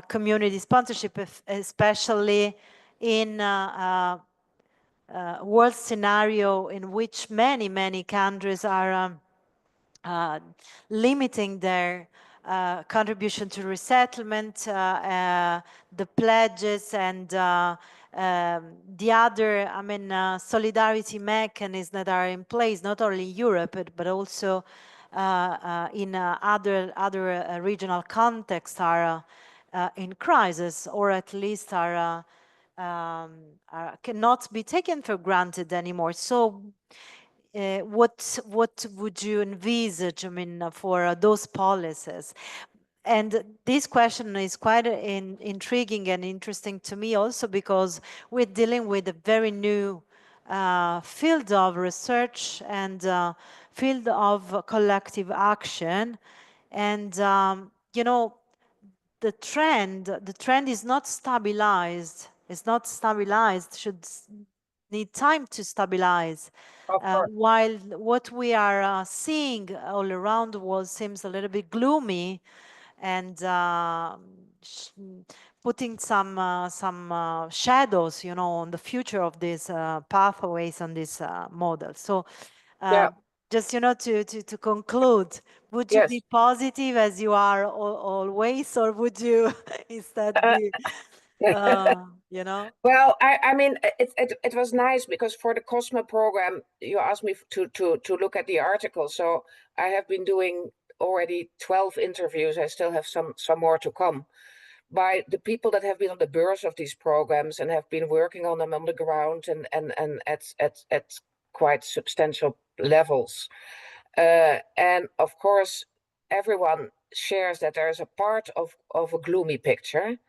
community sponsorship, especially in world scenario in which many countries are limiting their contribution to resettlement, the pledges, and the other, solidarity mechanisms that are in place, not only in Europe, but also in other regional contexts are in crisis, or at least are cannot be taken for granted anymore. So what would you envisage, for those policies? And this question is quite intriguing and interesting to me also, because we're dealing with a very new field of research and field of collective action. And, you know, the trend is not stabilized. It's not stabilized, should need time to stabilize. While what we are seeing all around the world seems a little bit gloomy and putting some shadows, on the future of these pathways and this model. So just, to conclude, would you be positive as you are always, or would you instead be, Well, I mean, it was nice because for the COSME program, you asked me to look at the article. So I have been doing already 12 interviews. I still have some more to come, by the people that have been on the birth of these programs and have been working on them on the ground and at quite substantial levels. And of course, everyone shares that there is a part of a gloomy picture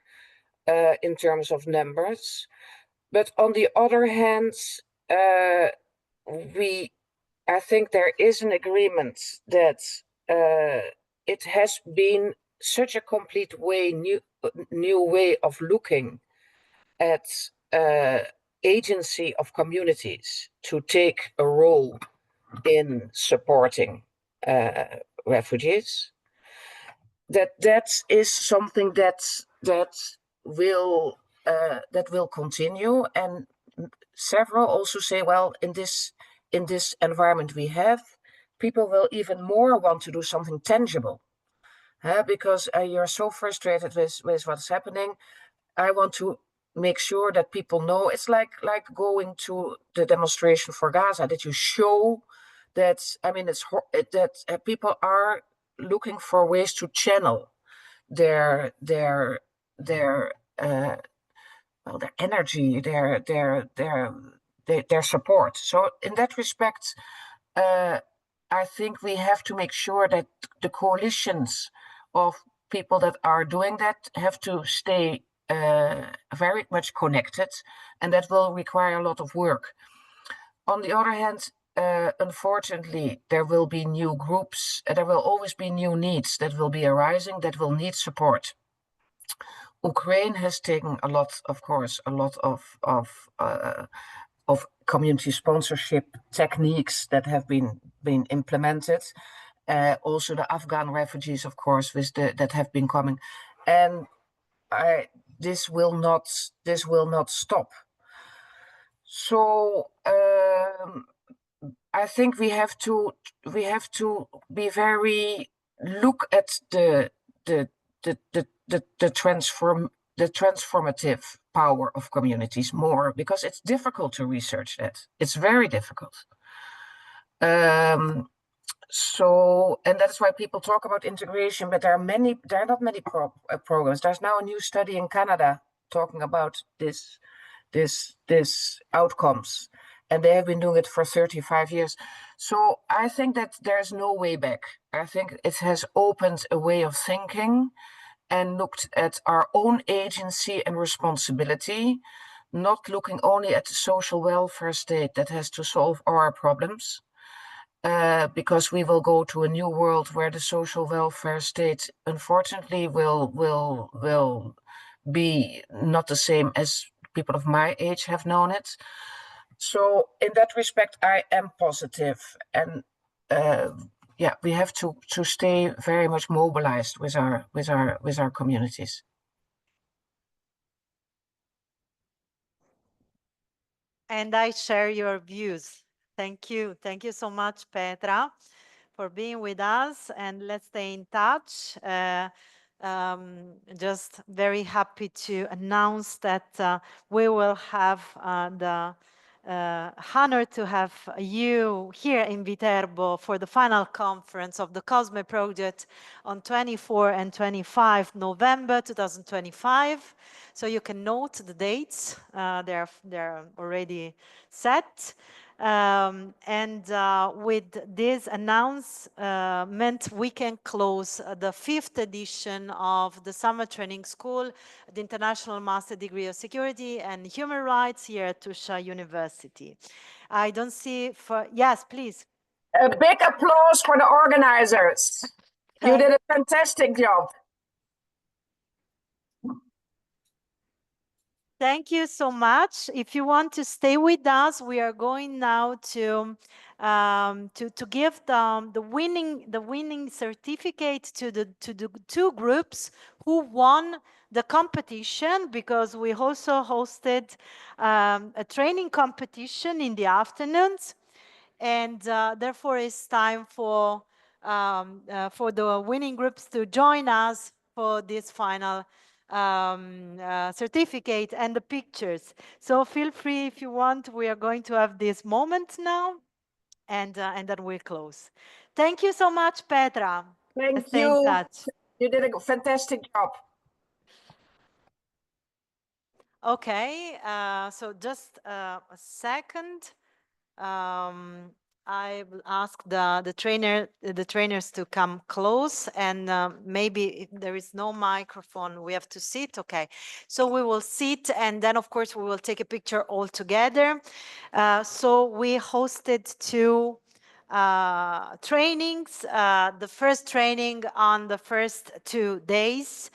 in terms of numbers. But on the other hand, I think there is an agreement that it has been such a complete new way of looking at agency of communities to take a role in supporting refugees. That is something that will continue, and several also say, well, in this environment we have, people will even more want to do something tangible, because you're so frustrated with what's happening. I want to make sure that people know. It's like going to the demonstration for Gaza, that you show that, that people are looking for ways to channel their energy, their support. So in that respect, I think we have to make sure that the coalitions of people that are doing that have to stay very much connected, and that will require a lot of work. On the other hand, unfortunately, there will be new groups, there will always be new needs that will be arising that will need support. Ukraine has taken a lot of community sponsorship techniques that have been implemented. Also the Afghan refugees, of course, that have been coming, and this will not stop. So I think we have to be very look at the transformative power of communities more, because it's difficult to research that. It's very difficult. So, and that's why people talk about integration, but there are not many programs. There's now a new study in Canada talking about this outcomes, and they have been doing it for 35 years. So I think that there's no way back. I think it has opened a way of thinking and looked at our own agency and responsibility, not looking only at the social welfare state that has to solve our problems, because we will go to a new world where the social welfare state, unfortunately, will be not the same as people of my age have known it. So in that respect, I am positive, and yeah, we have to stay very much mobilized with our communities. And I share your views. Thank you. Thank you so much, Petra, for being with us, and let's stay in touch. Just very happy to announce that we will have the honor to have you here in Viterbo for the final conference of the COSME project on 24 and 25 November 2025. So you can note the dates, they're already set. With this announcement, we can close the 5th edition of the Summer Training School, the International Master Degree of Security and Human Rights here at Tusha University. I don't see yes, please. A big applause for the organizers. You did a fantastic job. Thank you so much. If you want to stay with us, we are going now to give the winning certificate to the two groups who won the competition, because we also hosted a training competition in the afternoons, and therefore it's time for the winning groups to join us for this final certificate and the pictures. So feel free if you want. We are going to have this moment now, and then we'll close. Thank you so much, Petra. Thank Stay in you. touch. You did a fantastic job. Okay, so just a second. I will ask the trainers to come close, and maybe if there is no microphone, we have to sit. Okay, so we will sit, and then of course we will take a picture all together. So we hosted two trainings. The first training on the first 2 days.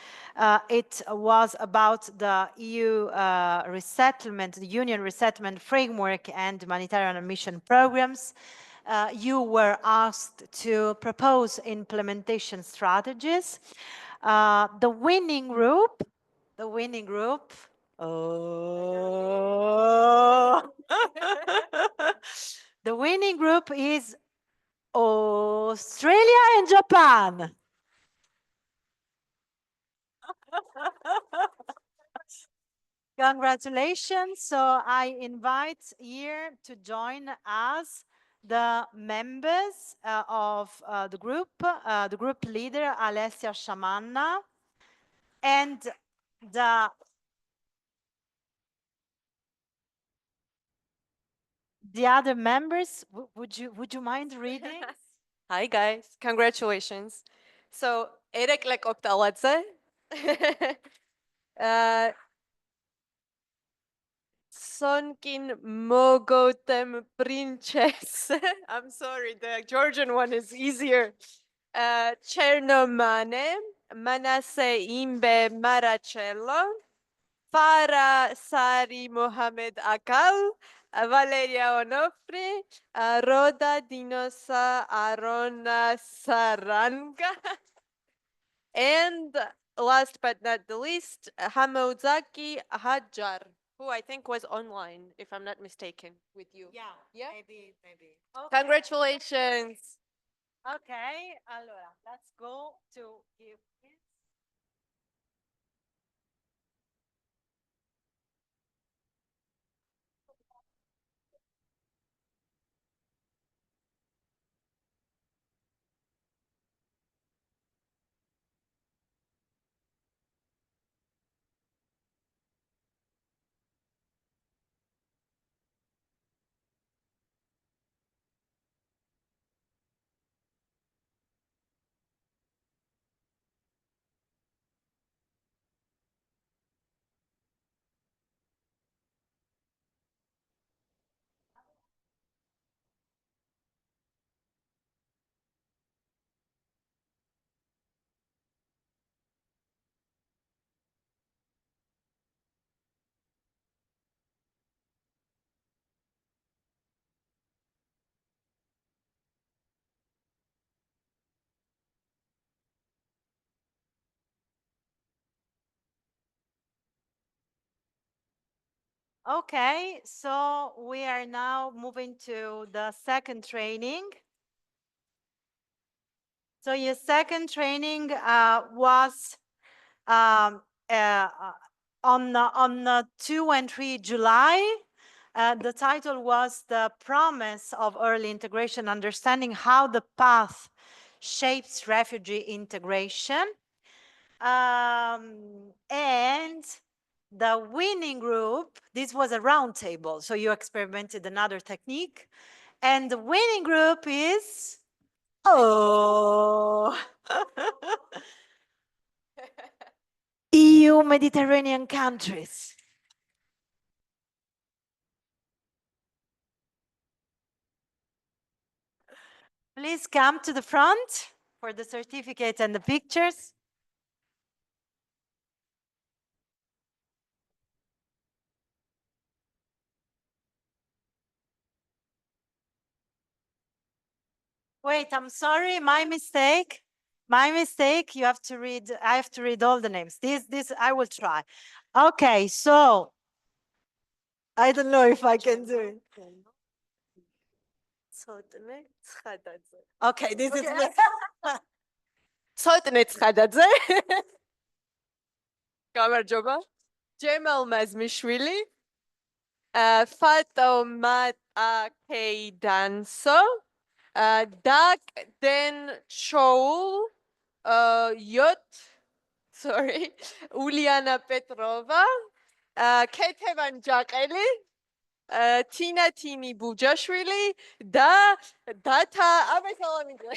It was about the EU resettlement, the Union resettlement framework and humanitarian mission programs. You were asked to propose implementation strategies. The winning group, oh, the winning group is Australia and Japan. Congratulations. So I invite here to join us the members of the group leader, Alessia Shamanna, and the other members. Would you mind reading? Hi guys, congratulations. So Erek Lekoptaladze, Sonkin Mogotem Princess. I'm sorry, the Georgian one is easier. Chernomane, Manasse Imbe Maracello, Farah Sari Mohamed Akal, Valeria Onofre, Roda Dinosa Arona Saranga, and last but not the least, Hamozaki Hajar, who I think was online, if I'm not mistaken, with you. Yeah. Maybe. Okay. Congratulations. Okay, allora, let's go to give this. Okay, so we are now moving to the second training. So your second training was on 2 and 3 July. The title was The Promise of Early Integration, Understanding How the Path Shapes Refugee Integration. And the winning group, this was a round table, so you experimented another technique. And the winning group is, oh, EU Mediterranean countries. Please come to the front for the certificate and the pictures. Wait, I'm sorry, my mistake. My mistake. You have to read, I have to read all the names. This I will try. Okay, so I don't know if I can do it. Okay, this is ცოტნე ცხადაძე. გამარჯობა. ჯემალ მაზმიშვილი. ფატომატა კეიდანსო. დაკ დენ შოულ. იოთ. Sorry. ულიანა პეტროვა. ქეთევან ჯაყელი. თინა თიმი ბუჯაშვილი და დათა აბესალამიძე.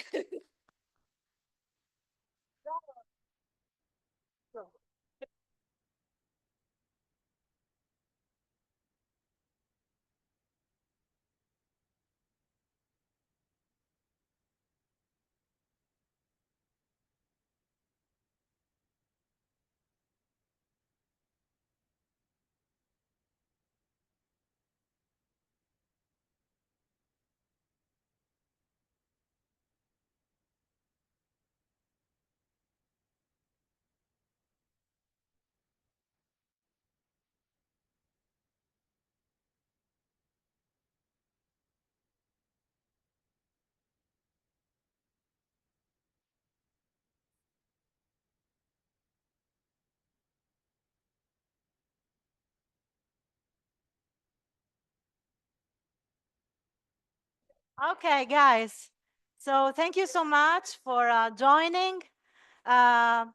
Okay, guys. So thank you so much for joining.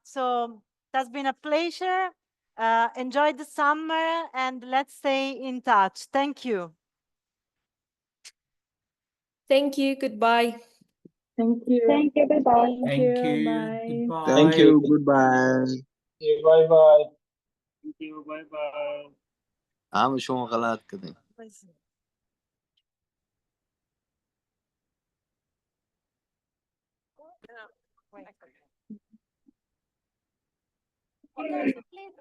So that's been a pleasure. Enjoy the summer and let's stay in touch. Thank you. Thank you. Goodbye. Thank you. Thank you. Goodbye. Thank you. Bye. Goodbye. Thank you. Goodbye. Bye bye. Thank you. Bye bye. عامل شو غلط كده Okay, please,